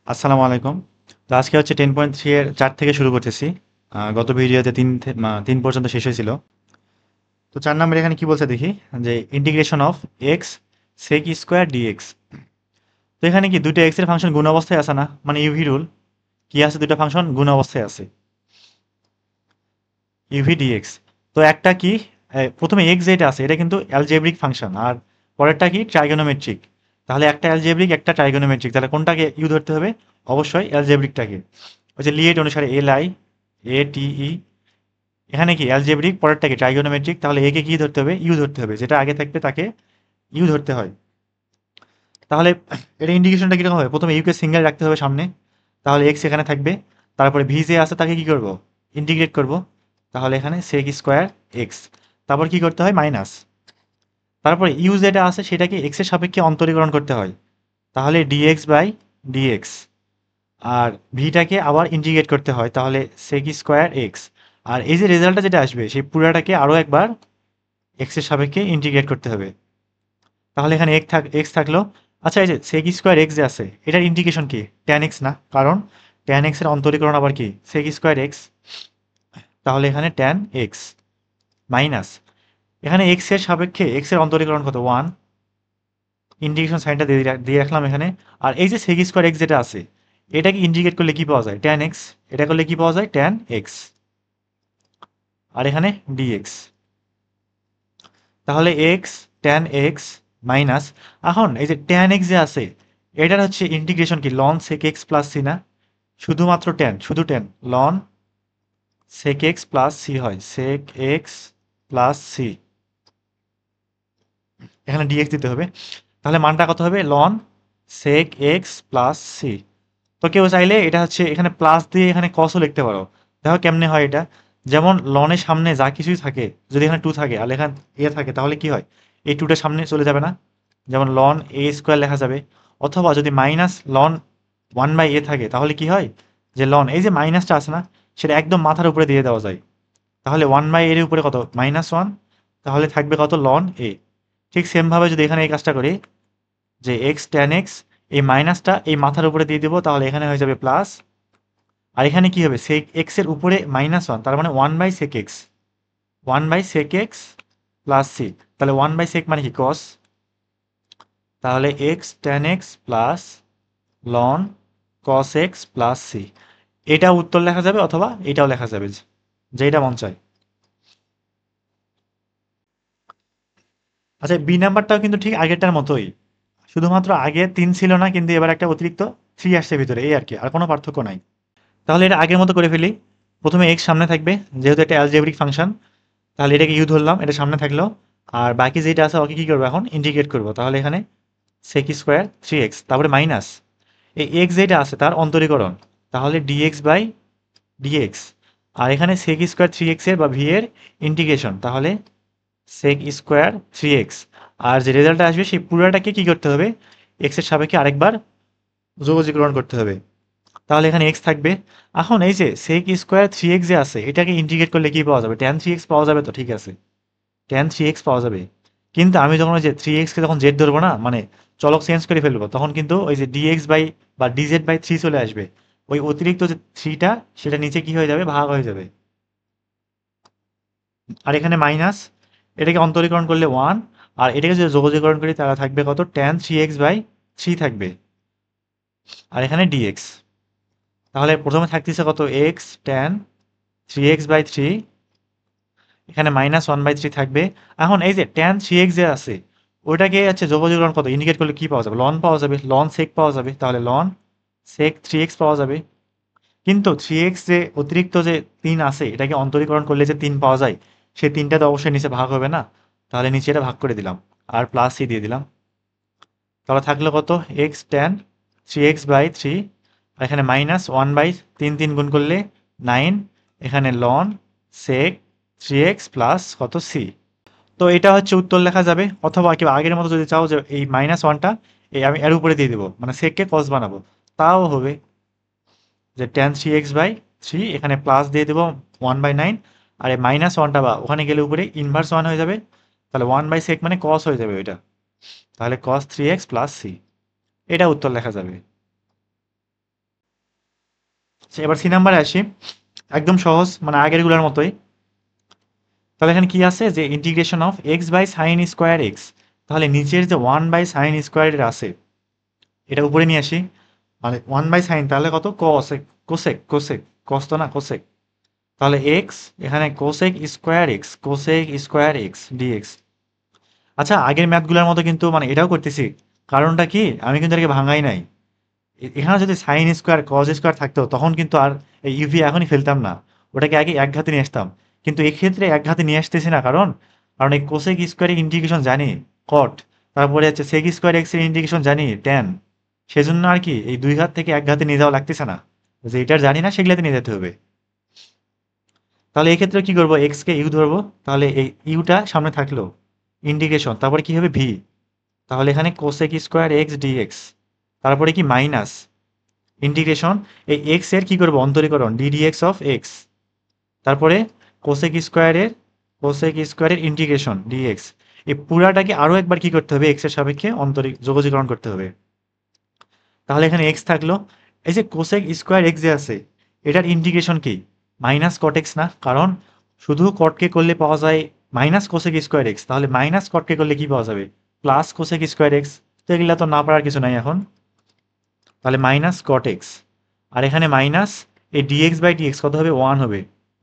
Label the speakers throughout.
Speaker 1: আসসালামু আলাইকুম। তো আজকে হচ্ছে 10.3 এর 4 থেকে শুরু করতেছি। গত ভিডিওতে 3 পর্যন্ত শেষ হয়েছিল। তো 4 নম্বরে এখানে কি বলছে দেখি, যে integration of X sec square dx. তো এখানে কি দুইটা এক্স এর ফাংশন গুণ অবস্থায় আছে না, মানে ইউভি রুল কি আছে, দুইটা ফাংশন গুণ অবস্থায় আছে ইউভি ডিএক্স। তো একটা কি, প্রথমে এক্স যেটা আছে এটা কিন্তু অ্যালজেব্রিক ফাংশন, আর পরেরটা কি ট্রাইগোনোমেট্রিক। তাহলে একটা অ্যালজেব্রিক একটা ট্রাইগোনোমেট্রিক, তাহলে কোনটাকে ইউ ধরতে হবে? অবশ্যই অ্যালজেব্রিকটাকে। ওই যে লিয়েট অনুসারে এল আই এ টি ই, এখানে কি অ্যালজেব্রিক, পরেরটা কি ট্রাইগোনোমেট্রিক, তাহলে এ কে কি ধরতে হবে? ইউ ধরতে হবে, যেটা আগে থাকবে তাকে ইউ ধরতে হয়। তাহলে এটা ইন্ডিকেশনটা কিরকম হবে? প্রথমে ইউ কে সিঙ্গেল রাখতে হবে সামনে, তাহলে এক্স এখানে থাকবে। তারপরে ভি যে আছে তাকে কি করব? ইন্টিগ্রেট করব। তাহলে এখানে সেক স্কোয়ার এক্স, তারপর কি করতে হয়? মাইনাস। তারপরে ইউ যেটা আছে সেটাকে এক্স এর সাপেক্ষে অন্তরীকরণ করতে হয়, তাহলে ডিএক্স বাই ডিএক্স। আর ভিটাকে আবার ইন্টিগ্রেট করতে হয়, তাহলে সেক স্কোয়ার এক্স। আর এই যে রেজাল্টটা যেটা আসবে সেই পুরাটাকে আরও একবার এক্স এর সাপেক্ষে ইন্টিগ্রেট করতে হবে। তাহলে এখানে এক্স থাকলো। আচ্ছা, এই যে সেক স্কোয়ার এক্স যে আছে এটার ইন্টিগ্রেশন কি? ট্যান এক্স না, কারণ ট্যান এক্স এর অন্তরীকরণ আবার কি? Sec square X. তাহলে এখানে ট্যান এক্স মাইনাস, এখানে এক্স এর সাপেক্ষে এক্স এর অন্তরীকরণ কত? ওয়ান। ইন্টিগ্রেশন সাইনটা দিয়ে রাখলাম এখানে। আর এই যে সেক স্কোয়ার এক্স যেটা আছে এটাকে ইন্টিগ্রেট করলে কি পাওয়া যায়? Tan x. এটা করলে কি পাওয়া যায়? Tan x. আর এখানে ডিএক্স। তাহলে এক্স ট্যান এক্স মাইনাস, এখন এই যে ট্যান এক্স যে আছে এটার হচ্ছে ইন্টিগ্রেশন কি? Ln sec x plus C না? শুধুমাত্র ট্যান, শুধু tan, ln sec x plus C হয়, সেক এক্স প্লাস সি। এখানে ডিএক্স দিতে হবে। তাহলে মানটা কত হবে? Ln sec x plus C. তো কেউ চাইলে এটা হচ্ছে এখানে প্লাস দিয়ে এখানে কসও লিখতে পারো। দেখো কেমনে হয় এটা। যেমন লনের সামনে যা কিছুই থাকে, যদি এখানে টু থাকে আর এখানে এ থাকে তাহলে কি হয়? এই টুটা সামনে চলে যাবে না? যেমন লন এ স্কোয়ার লেখা যাবে। অথবা যদি মাইনাস লন ওয়ান বাই এ থাকে তাহলে কি হয়? যে লন এই যে মাইনাসটা আছে না, সেটা একদম মাথার উপরে দিয়ে দেওয়া যায়। তাহলে ওয়ান বাই এর উপরে কত? Minus one. তাহলে থাকবে কত? লন এ। ঠিক সেম ভাবে যদি এখানে এই কাজটা করি, যে এক্স ট্যান এক্স, এই মাইনাসটা এই মাথার উপরে দিয়ে দিব, তাহলে এখানে হয়ে যাবে প্লাস। আর এখানে কি হবে? সেক এক্স এর উপরে মাইনাস ওয়ান, তার মানে one by sec X, one by sec x plus C. তাহলে ওয়ান বাই সেক মানে কি? কস। তাহলে X tan x plus ln cos X plus C. এটা উত্তর লেখা যাবে অথবা এটাও লেখা যাবে, যেটা মন চায়। আচ্ছা, বি নাম্বারটাও কিন্তু ঠিক আগেরটার মতোই, শুধুমাত্র আগে তিন ছিল না, কিন্তু এবার একটা অতিরিক্ত থ্রি আসছে ভিতরে, এই আর কি, আর কোনো পার্থক্য নাই। তাহলে এটা আগের মতো করে ফেলি। প্রথমে এক্স সামনে থাকবে, যেহেতু এটা অ্যালজেব্রিক ফাংশন, তাহলে এটাকে ইউ ধরলাম, এটা সামনে থাকলো। আর বাকি যেটা আছে ওকে কি করবো? এখন ইন্টিগ্রেট করবো। তাহলে এখানে সেক স্কোয়ার থ্রি এক্স, তারপরে মাইনাস এই এক্স যেটা আছে তার অন্তরীকরণ, তাহলে ডিএক্স বাই ডিএক্স। আর এখানে সেক স্কোয়ার থ্রি এক্স এর বা ভি এর ইন্টিগ্রেশন, তাহলে সেক স্কোয়ার থ্রি এক্স। আর যে রেজাল্টটা আসবে সেই পুরোটাকে কি করতে হবে? এক্স এর সাপেক্ষে আরেকবার যোগজীকরণ করতে হবে। তাহলে এখানে এক্স থাকবে। এখন এই যে সেক স্কোয়ার থ্রি এক্স যে আছে এটাকে ইন্টিগ্রেট করলে কি পাওয়া যাবে? ট্যান থ্রি এক্স পাওয়া যাবে। তো ঠিক আছে, ট্যান থ্রি এক্স পাওয়া যাবে। কিন্তু আমি যখন ওই যে থ্রি এক্সকে যখন জেড ধরবো না, মানে চলক চেঞ্জ করে ফেলবো, তখন কিন্তু ওই যে ডিএক্স বাই বা ডিজেড বাই থ্রি চলে আসবে। ওই অতিরিক্ত যে থ্রিটা সেটা নিচে কি হয়ে যাবে? ভাগ হয়ে যাবে। আর এখানে মাইনাস, এটাকে অন্তরীকরণ করলে ওয়ান। আর এটাকে যদি যোগজীকরণ করি তাহলে থাকবে কত? Tan three x by three থাকবে। আর এখানে ডিএক্স। তাহলে প্রথমে থাকতেছে কত? X tan three x by three, এখানে মাইনাস ওয়ান বাই থ্রি থাকবে। এখন এই যে ট্যান থ্রি এক্স যে আছে ওটাকে হচ্ছে যোগজীকরণ কত ইন্ডিকেট করলে কি পাওয়া যাবে? লন পাওয়া যাবে, লন সেক পাওয়া যাবে, তাহলে লন সেক থ্রি এক্স পাওয়া যাবে। কিন্তু থ্রি এক্স যে অতিরিক্ত যে তিন আছে এটাকে অন্তরীকরণ করলে যে তিন পাওয়া যায়, সেই তিনটা তো অবশ্যই নিচে ভাগ হবে না, তাহলে নিচে এটা ভাগ করে দিলাম আর প্লাস সি দিয়ে দিলাম। তাহলে থাকলো কত? X tan three x by three, আর এখানে মাইনাস ওয়ান বাই তিন, তিন গুণ করলে নাইন, এখানে ln sec three X plus কত? সি। তো এটা হচ্ছে উত্তর লেখা যাবে। অথবা কি আগের মতো যদি চাও যে এই মাইনাস ওয়ানটা এই আমি এর উপরে দিয়ে দেবো, মানে সেককে কস বানাবো, তাও হবে। যে tan three x by three, এখানে প্লাস দিয়ে দেবো ওয়ান বাই নাইন, আর এই মাইনাস ওয়ানটা বা ওখানে গেলে উপরে ইনভার্স ওয়ান হয়ে যাবে, তাহলে ওয়ান বাই সেক মানে কস হয়ে যাবে ওইটা, তাহলে cos three X plus C. এটা উত্তর লেখা যাবে। এবার সি নাম্বারে আসি, একদম সহজ, মানে আগেরগুলোর মতোই। তাহলে এখানে কি আছে যে integration of X by sine square X, তাহলে নিচের যে 1/sin স্কোয়ারের আছে এটা উপরে নিয়ে আসি, মানে 1/sin তাহলে কত কোসেক, কোসেক কস তো না কোসেক, তাহলে এক্স এখানে cosec square X, cosec square X dx. আচ্ছা আগের ম্যাথগুলোর মতো কিন্তু মানে এটাও করতেছি, কারণটা কি আমি কিন্তু এটাকে ভাঙাই নাই। এখানে যদি সাইন স্কোয়ার কজ স্কোয়ার থাকতো তখন কিন্তু আর এই ইউভি এখনই ফেলতাম না, ওটাকে আগে এক ঘাতে নিয়ে আসতাম। কিন্তু এক্ষেত্রে এক ঘাতে নিয়ে আসতেছি না, কারণ কারণ এই কোসেক স্কোয়ারের ইন্টিগ্রেশন জানি কট, তারপরে হচ্ছে সেক স্কোয়ার এক্স এর ইন্টিগ্রেশন জানি ট্যান, সেজন্য আর কি এই দুই ঘাত থেকে এক ঘাতে নিয়ে যাওয়া লাগতেছে না, যে এটার জানি না সেগুলাতে নিয়ে যেতে হবে। তাহলে এই ক্ষেত্রে কি করবো, এক্স কে ইউ ধরবো, তাহলে এই ইউটা সামনে থাকলো, ইন্টিগ্রেশন তারপরে কি হবে ভি, তাহলে এখানে কোসেক স্কোয়ার এক্স ডিএক্স, তারপরে কি মাইনাস ইন্টিগ্রেশন এই এক্স এর কি করবো অন্তরীকরণ ডিডিএক্স অফ এক্স, তারপরে কোসেক স্কোয়ারের ইন্টিগ্রেশন ডিএক্স। এই পুরাটাকে আরো একবার কি করতে হবে, এক্স এর সাপেক্ষে যোগজীকরণ করতে হবে। তাহলে এখানে এক্স থাকলো, এই যে কোসেক স্কোয়ার এক্স যে আছে এটার ইন্টিগ্রেশন কি মাইনাস কট এক্স না, কারণ শুধু কটকে করলে পাওয়া যায় মাইনাস কোসেক স্কোয়ার এক্স, তাহলে মাইনাস কটকে করলে কি পাওয়া যাবে প্লাস কোসেক স্কোয়ার এক্স। তো এগুলা তো না পারার কিছু নাই এখন, তাহলে মাইনাস কট এক্স, আর এখানে মাইনাস এই ডিএক্স বাই ডিএক্স কত হবে 1 হবে,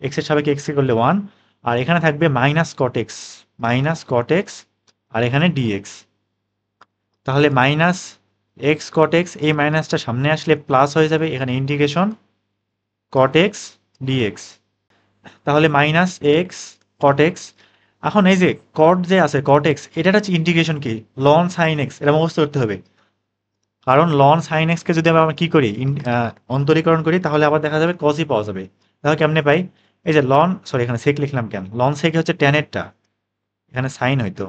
Speaker 1: এক্স এর সাপেক্ষে এক্স কে করলে 1, আর এখানে থাকবে মাইনাস কট এক্স আর এখানে ডিএক্স, তাহলে মাইনাস এক্স কট এক্স, এই মাইনাসটা সামনে আসলে প্লাস হয়ে যাবে, এখানে ইন্টিগ্রেশন কট এক্স ডিএক্স, তাহলে মাইনাস এক্স কট এক্স। এখন এই যে কট যে আছে কট এক্স এটার হচ্ছে ইন্টিগ্রেশন কি লন সাইন এক্স, এটা মুখস্থ করতে হবে, কারণ লন সাইন এক্স কে যদি আমরা কি করি অন্তরীকরণ করি তাহলে আবার দেখা যাবে কসই পাওয়া যাবে। তাহলে কেমনে পাই, এই যে লন সরি এখানে সেক লিখলাম কেন, লন সেক হচ্ছে ট্যানেরটা, এখানে সাইন হইতো,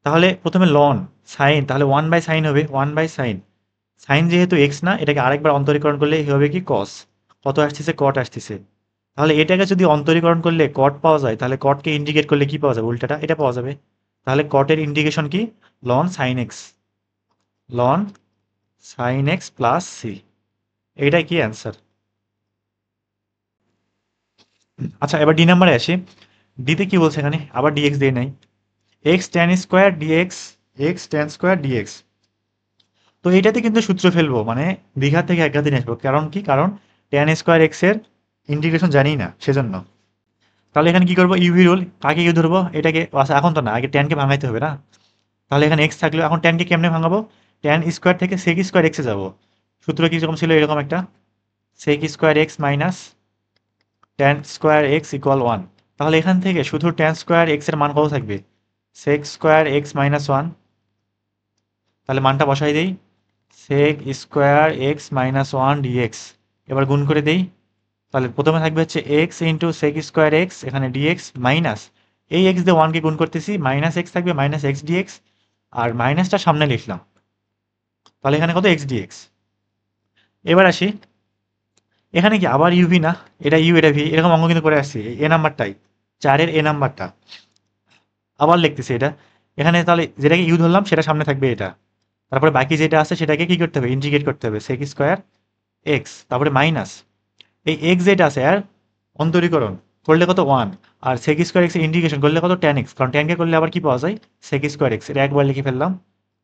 Speaker 1: তাহলে প্রথমে লন সাইন, তাহলে 1/sin হবে, 1/sin, সাইন যেহেতু এক্স না এটাকে আরেকবার অন্তরীকরণ করলে হবে কি কস, কত আসতেছে কট আসতেছে, তাহলে এটাকে যদি অন্তরীকরণ করলে কট পাওয়া যায় তাহলে কটকে ইন্ডিকেট করলে কি পাওয়া যাবে উল্টাটা এটা পাওয়া যাবে, তাহলে কটের ইন্ডিকেশন কি ln sine X, ln sine X plus C, এইটাই কি অ্যান্সার। আচ্ছা এবার ডি নাম্বারে আসি, ডিতে কি বলছে এখানে আবার ডিএক্স দিয়ে নাই, X tan square dx, X tan square dx. তো এইটাতে কিন্তু সূত্র ফেলবো, মানে দ্বিঘাত থেকে একঘাতে নিয়ে আসবো, কারণ কি কারণ ট্যান স্কোয়ার এক্স এর ইন্টিগ্রেশন জানি না সেজন্য। তাহলে এখানে কি করবো ইউভি রুল, কাকে ইউ ধরবো এটাকে, আচ্ছা এখন তো না, আগে ট্যানকে ভাঙাইতে হবে না, তাহলে এখানে এক্স থাকলো, এখন ট্যানকে কেমনে ভাঙাবো, ট্যান স্কোয়ার থেকে সেক স্কোয়ার এক্সে যাবো, সূত্র কিরকম ছিল এরকম একটা, sec square x minus tan square X equal 1, তাহলে এখান থেকে শুধু ট্যান স্কোয়ার এক্স এর মান কত থাকবে সেক স্কোয়ার এক্স মাইনাস 1, তাহলে মানটা বসাই দেই sec square x minus 1 dx, এবার গুণ করে দেই, তাহলে প্রথমে থাকবে হচ্ছে X into sec square X এখানে ডিএক্স মাইনাস এই এক্স দিয়ে 1 কে গুণ করতেছি মাইনাস এক্স থাকবে মাইনাস এক্স ডিএক্স, আর মাইনাসটা সামনে লিখলাম, তাহলে এখানে কত এক্স ডিএক্স। এবার আসি এখানে কি আবার ইউভি না, এটা ইউ এটা ভি, এরকম অঙ্ক কিন্তু করে আসছি, এ নাম্বারটাই 4-এর এ নাম্বারটা আবার লিখতেছি এটা, এখানে তাহলে যেটাকে ইউ ধরলাম সেটা সামনে থাকবে এটা, তারপরে বাকি যেটা আছে সেটাকে কি করতে হবে ইন্টিগ্রেট করতে হবে সেক স্কোয়ার এক্স, তারপরে মাইনাস এই এক্স যেটা আছে আর অন্তরীকরণ করলে কত 1, আর সেক স্কোয়ার এক্স ইন্টিগ্রেশন করলে কত ট্যান এক্স, কারণ ট্যানকে করলে আবার কি পাওয়া যায় সেক স্কোয়ার এক্স, এটা একবার লিখে ফেললাম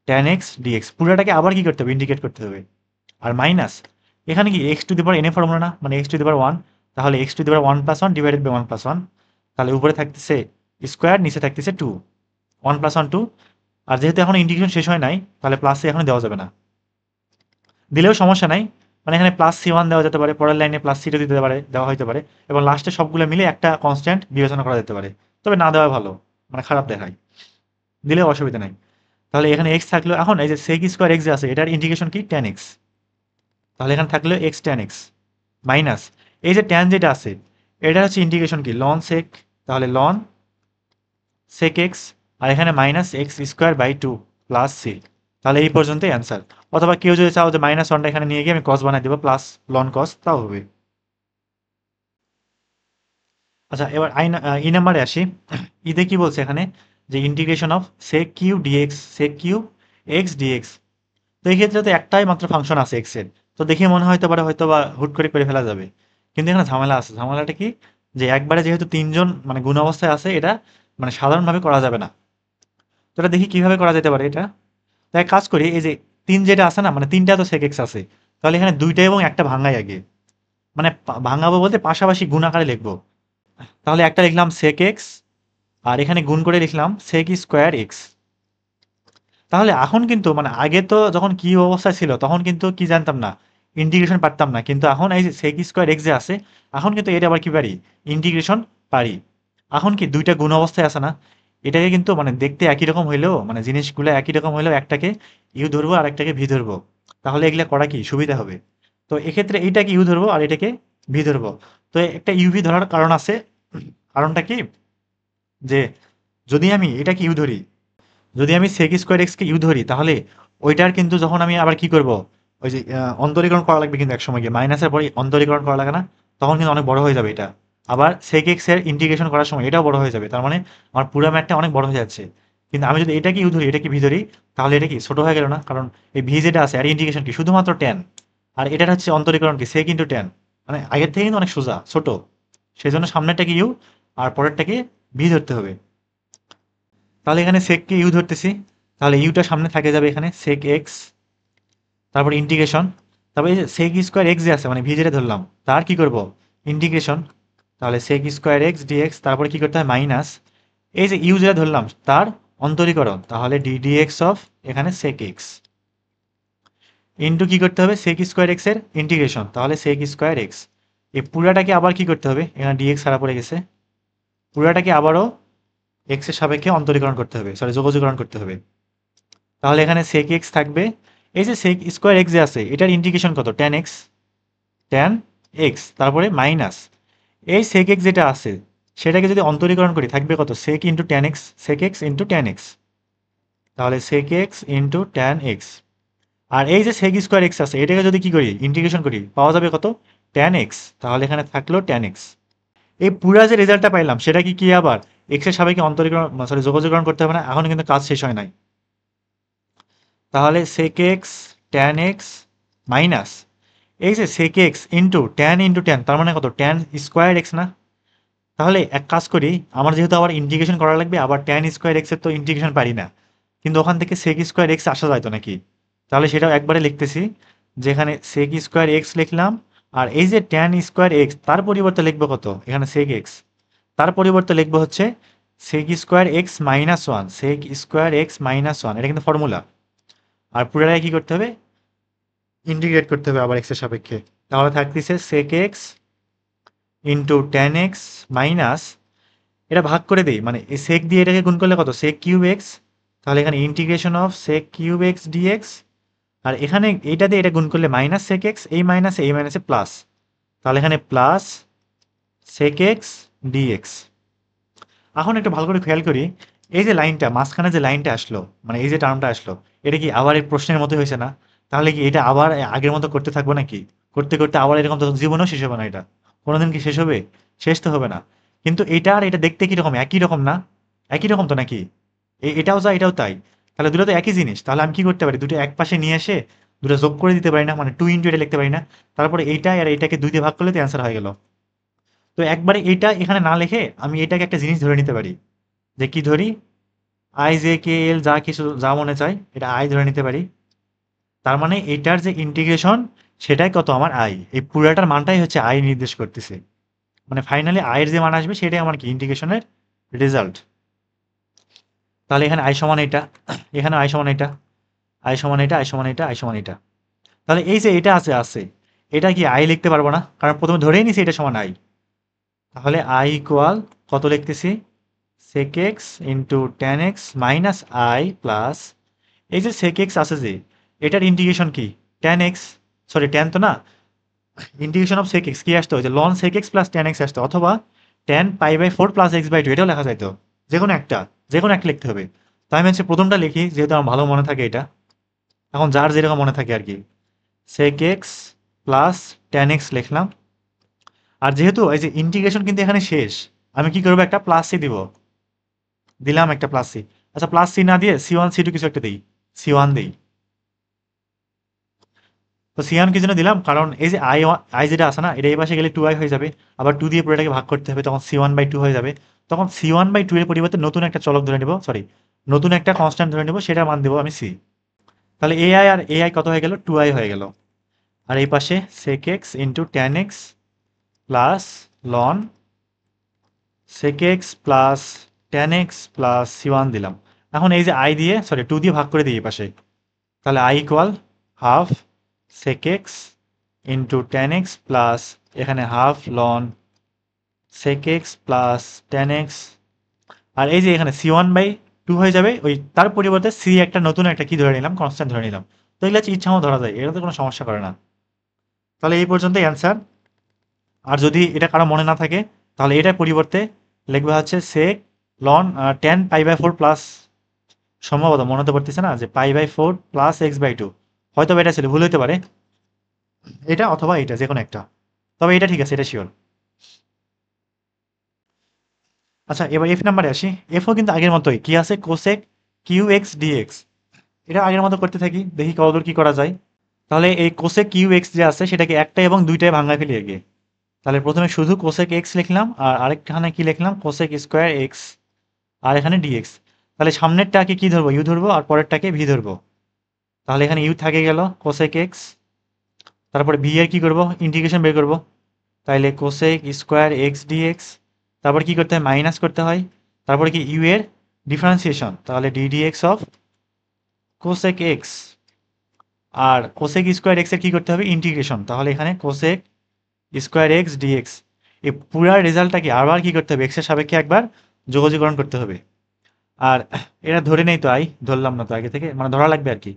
Speaker 1: ট্যান এক্স ডিএক্স, পুরোটাকে আবার কি করতে হবে ইন্ডিকেট করতে হবে, আর মাইনাস এখানে কি X to the power N এ ফর্মুলা না, মানে এক্স টু দি পাওয়ার 1, তাহলে x to the power 1+1 divided by 1+1, তাহলে উপরে থাকতেছে স্কোয়ার নিচে থাকতেছে 2, 1+1 2, আর যেহেতু এখন ইন্টিগ্রেশন শেষ হয় নাই তাহলে প্লাস সি এখন দেওয়া যাবে না, দিলেও সমস্যা নাই, মানে এখানে প্লাস সি ওয়ান দেওয়া যেতে পারে, পরের লাইনে প্লাস সিটা দিতে পারে, দেওয়া হতে পারে, এবং লাস্টে সবগুলো মিলে একটা কনস্ট্যান্ট বিবেচনা করা যেতে পারে, তবে না দেওয়া ভালো, মানে খারাপ দেখায়, দিলেও অসুবিধা নাই। তাহলে এখানে এক্স থাকলো, এখন এই যে সেক স্কোয়ার এক্স যে আছে এটার ইন্টিগ্রেশন কি ট্যান এক্স, তাহলে এখানে থাকলো এক্স ট্যান এক্স মাইনাস এই যে ট্যান যেটা আছে এটা হচ্ছে ইন্টিগ্রেশন কি লন সেক, তাহলে লন সেক এক্স, আর এখানে minus X square by 2 plus C, তাহলে এই পর্যন্তই অ্যান্সার। অথবা কেউ যদি চাও যে মাইনাস ওয়ানটা এখানে নিয়ে গিয়ে আমি কস বানাই দেবো প্লাস লন কস, তাও হবে। আচ্ছা এবার ই নাম্বারে আসি, ইতে কি বলছে এখানে যে integration of sec Q dx, sec Q X dx, তো এই ক্ষেত্রে তো একটাই মাত্র ফাংশন আছে এক্স এর, তো দেখে মনে হয়তো বা হুট করে ফেলা যাবে, কিন্তু এখানে ঝামেলা আছে। ঝামেলাটা কি, যে একবারে যেহেতু তিনজন মানে গুণ অবস্থায় আছে, এটা মানে সাধারণভাবে করা যাবে না। তো এটা দেখি কিভাবে করা যেতে পারে এটা। তো এক কাজ করি, এই যে তিন যেটা আছে না, মানে তিনটা তো সেক এক্স আছে, তাহলে এখানে দুইটা এবং একটা ভাঙাই আগে, মানে ভাঙাবো বলতে পাশাপাশি গুণ আকারে লিখবো। তাহলে একটা লিখলাম সেক এক্স, আর এখানে গুণ করে লিখলাম সেক স্কোয়ার এক্স। তাহলে এখন কিন্তু মানে আগে তো যখন কি অবস্থায় ছিল তখন কিন্তু কি জানতাম না, ইন্টিগ্রেশন পারতাম না, কিন্তু এখন এই যে সেক স্কোয়ার এক্স যে আছে, এখন কিন্তু এটা আবার কি পারি, ইন্টিগ্রেশন পারি। এখন কি দুইটা গুণ অবস্থায় আছে না, এটাকে কিন্তু মানে দেখতে একই রকম হইলেও, মানে জিনিসগুলো একই রকম হইলেও একটাকে ইউ ধরবো আর একটাকে ভি ধরবো, তাহলে এগুলা করা কি সুবিধা হবে। তো এক্ষেত্রে এইটাকে ইউ ধরবো আর এটাকে ভি ধরবো। তো একটা ইউভি ধরার কারণ আছে। কারণটা কি, যে যদি আমি এটাকে ইউ ধরি, যদি আমি সেক স্কোয়ার এক্স কে ইউ ধরি, তাহলে ওইটার কিন্তু যখন আমি আবার কি করব, ওই যে অন্তরীকরণ করা লাগবে, কিন্তু একসময় গিয়ে মাইনাসের পরে অন্তরীকরণ করা লাগে না, তখন কিন্তু অনেক বড় হয়ে যাবে এটা। আবার সেক এক্স এর ইন্টিগ্রেশন করার সময় এটাও বড় হয়ে যাবে, তার মানে আমার পুরো ম্যাথটা অনেক বড় হয়ে যাচ্ছে। কিন্তু আমি যদি এটাকে ইউ ধরি, এটাকে ভি ধরি, তাহলে এটা কি ছোট হয়ে গেল না, কারণ এই ভি যেটা আছে আর ইন্টিগ্রেশন কি শুধুমাত্র টেন, আর এটার হচ্ছে অন্তরীকরণ কি সেক ইন্টু টেন, মানে আগের থেকে কিন্তু অনেক সোজা ছোট। সেই জন্য সামনেরটাকে ইউ আর পরেরটাকে ভি ধরতে হবে। তাহলে এখানে সেককে ইউ ধরতেছি, তাহলে ইউটা সামনে থাকে যাবে এখানে সেক এক্স, তারপর ইন্টিগ্রেশন, তারপর এই যে সেক স্কোয়ার এক্স যে আছে মানে ভি যেটা ধরলাম, তার কি করব, ইন্টিগ্রেশন। তাহলে সেক স্কোয়ার এক্স ডিএক্স, তারপরে কি করতে হয় মাইনাস, এই যে ইউ যেটা ধরলাম তার অন্তরীকরণ, তাহলে ডি ডিএক্স অফ এখানে সেক এক্স, ইন্টু কি করতে হবে সেক স্কোয়ার এক্স এর ইন্টিগ্রেশন, তাহলে সেক স্কোয়ার এক্স। এই পুরাটাকে আবার কি করতে হবে, এখানে ডিএক্স ছাড়া পড়ে গেছে, পুরাটাকে আবারও এক্স এর সাপেক্ষে অন্তরীকরণ করতে হবে, সরি যোগজীকরণ করতে হবে। তাহলে এখানে sec x থাকবে, এই যে sec স্কোয়ার এক্স যে আছে এটার ইন্টিগ্রেশন কত, tan x, tan x, তারপরে মাইনাস এই sec x যেটা আছে সেটাকে যদি অন্তরীকরণ করি থাকবে কত, sec into tan x, sec x into tan x, তাহলে sec x into tan x। আর এই যে sec স্কোয়ার এক্স আছে এটাকে যদি কি করি ইন্টিগ্রেশন করি পাওয়া যাবে কত, tan x, তাহলে এখানে থাকলো tan x। এই পুরা যে রেজাল্টটা পাইলাম সেটা কি কি আবার x এর সাপেক্ষে অন্তরীকরণ সরি যোগজীকরণ করতে হবে না, এখন কিন্তু কাজ শেষ হয় নাই। তাহলে sec x tan x minus এই যে sec x ইন্টু ট্যান, তার মানে কত ট্যান স্কোয়ার এক্স না। তাহলে এক কাজ করি, আমার যেহেতু আবার ইন্টিগ্রেশন করা লাগবে, আবার ট্যান স্কোয়ার এক্স এর তো ইন্টিগ্রেশন পারি না, কিন্তু ওখান থেকে sec স্কোয়ার এক্স আসা যায় তো নাকি। তাহলে সেটাও একবারে লিখতেছি, যেখানে sec স্কোয়ার এক্স লিখলাম, আর এই যে ট্যান স্কোয়ার এক্স তার পরিবর্তে লিখবো কত, এখানে sec এক্স, তার পরিবর্তে লিখবো হচ্ছে sec square x minus one, sec square x minus one, এটা কিন্তু ফর্মুলা। আর পুরোটাকে কি করতে হবে, ইন্টিগ্রেট করতে হবে আবার এক্স এর সাপেক্ষে। তাহলে থাকতেছে sec x into tan X minus, এটা ভাগ করে দেই, মানে এই sec দিয়ে এটাকে গুণ করলে কত sec কিউব এক্স, তাহলে এখানে integration of sec cube x dx, আর এখানে এইটা দিয়ে এটা গুণ করলে মাইনাস sec x, এই মাইনাসে প্লাস, তাহলে এখানে প্লাস sec x ডিএক্স। এখন একটু ভালো করে খেয়াল করি, এই যে লাইনটা মাঝখানে যে লাইনটা আসলো, মানে এই যে টার্মটা আসলো, এটা কি আবার এই প্রশ্নের মতো হয়েছে না, তাহলে কি এটা আবার আগের মতো করতে থাকবো নাকি, করতে করতে আবার এরকম তো জীবনেও শেষ হবে না এটা, কোনোদিন কি শেষ হবে, শেষ তো হবে না। কিন্তু এটা আর এটা দেখতে কি রকম, একই রকম না, একই রকম তো নাকি, এটাও যা এটাও তাই, তাহলে দুটো তো একই জিনিস, তাহলে আমি কি করতে পারি, দুটো এক পাশে নিয়ে এসে দুটো যোগ করে দিতে পারি না, মানে টু ইন্টু এটা লিখতে পারি না, তারপরে এইটা আর এটাকে দুই দিয়ে ভাগ করলে তো অ্যান্সার হয়ে গেল। তো একবারে এটা এখানে না লিখে আমি এটাকে একটা জিনিস ধরে নিতে পারি, যে কি ধরি, আই জে কে এল যা কিছু যা মনে চাই এটা আই ধরে নিতে পারি। তার মানে এটার যে ইন্টিগ্রেশন সেটাই কত আমার আই, এই পুরাটার মানটাই হচ্ছে আই নির্দেশ করতেছে, মানে ফাইনালি আয়ের যে মান আসবে সেটাই আমার কি ইন্টিগ্রেশনের রেজাল্ট। তাহলে এখানে আই সমান এটা, এখানে আই সমান এটা, আই সমান এটা, আই সমান এটা, আই সমান এটা। তাহলে এই যে এটা আছে এটা কি আই লিখতে পারবো না, কারণ প্রথমে ধরেই নিছি এটা সমান আই। তাহলে আই ইকুয়াল কত লিখতেছি, sec x into tan X minus I plus, এই যে sec x আছে যে এটার ইন্টিগ্রেশন কি, ট্যান এক্স, সরি ট্যান তো না, ইন্টিগ্রেশন অফ sec x কি আসতো, ওই যে ln sec x plus tan X আসতো, অথবা tan pi by four plus x by two, এটাও লেখা যাইতো, যে কোনো একটা, যে কোনো একটা লিখতে হবে। তাই আমি হচ্ছে প্রথমটা লিখি যেহেতু আমার ভালো মনে থাকে এটা, এখন যার যেরকম মনে থাকে আর কি, sec x plus tan x লিখলাম। আর যেহেতু এই যে ইন্টিগ্রেশন কিন্তু এখানে শেষ, আমি কি করবো, একটা প্লাস সি দিব, দিলাম একটা প্লাস সি। আচ্ছা প্লাস সি না দিয়ে সি ওয়ান সি টু কিছু একটা দিই, সি ওয়ান দিই। তো সি ওয়ান কি জন্য দিলাম, কারণ এই যে আই যেটা আছে না, এটা এই পাশে গেলে টু আই হয়ে যাবে, আবার টু দিয়ে পুরোটাকে ভাগ করতে হবে, তখন সি ওয়ান বাই টু হয়ে যাবে। তখন সি ওয়ান বাই টু এর পরিবর্তে নতুন একটা চলক ধরে নিব, সরি, নতুন একটা কনস্ট্যান্ট ধরে নিব, সেটা মান দেবো আমি সি। তাহলে A I R A I কত হয়ে গেল, টু আই হয়ে গেল। আর এই পাশে sec x into tan x plus ln sec x plus tan x plus C one দিলাম। এখন এই যে আই দিয়ে, সরি, টু দিয়ে ভাগ করে দিই এই পাশে, তাহলে I equal half sec x into tan x plus এখানে half ln sec x plus tan x. আর এই যে এখানে সি ওয়ান বাই টু হয়ে যাবে, ওই তার পরিবর্তে সি একটা নতুন একটা কি ধরে নিলাম, কনস্ট্যান্ট ধরে নিলাম। তো এগুলো হচ্ছে ইচ্ছা মতো ধরা যায়, এটা তো কোনো সমস্যা করে না। তাহলে এই পর্যন্ত অ্যান্সার। আর যদি এটা কারো মনে না থাকে, তাহলে এটার পরিবর্তে লিখবে হচ্ছে sec ln tan pi by four plus, সম্ভবত মনে তো পড়তেছে না, যে pi by four plus x by two, হয়তো এটা ছিল, ভুল হতে পারে, এটা অথবা এটা যে কোনো একটা, তবে এটা ঠিক আছে, এটা শিওর। আচ্ছা, এবার এফ নাম্বারে আসি। এফও কিন্তু আগের মতোই কি আছে, কোসেক কিউ এক্স ডিএক্স, এটা আগের মতো করতে থাকি, দেখি কতদূর কি করা যায়। তাহলে এই কোসেক কিউ এক্স যে আছে সেটাকে একটা এবং দুইটায় ভাঙা ফেলি আগে। তাহলে প্রথমে শুধু কোসেক এক্স লিখলাম, আর আরেকখানে কি লিখলাম, কোসেক স্কোয়ার এক্স, আর এখানে ডিএক্স। তাহলে সামনেরটাকে কি ধরবো, ইউ ধরবো, আর পরেরটাকে ভি ধরবো। তাহলে এখানে ইউ থাকে গেল কোসেক এক্স, তারপরে ভি এর কি করবো, ইন্টিগ্রেশন বের করবো। তাইলে কোসেক স্কোয়ার এক্স ডিএক্স, তারপর কি করতে হয়, মাইনাস করতে হয়, তারপরে কি ইউ এর ডিফারেন্সিয়েশন, তাহলে D dx of cosec X. আর কোসেক স্কোয়ার এক্স এর কি করতে হবে, ইন্টিগ্রেশন, তাহলে এখানে কোসেক স্কোয়ার এক্স ডিএক্স। এই পুরা রেজাল্টটাকে আবার কি করতে হবে, এক্স এর সাপেক্ষে একবার যোগজীকরণ করতে হবে। আর এটা ধরে নেই তো, আই ধরলাম না তো আগে থেকে, মানে ধরা লাগবে আর কি।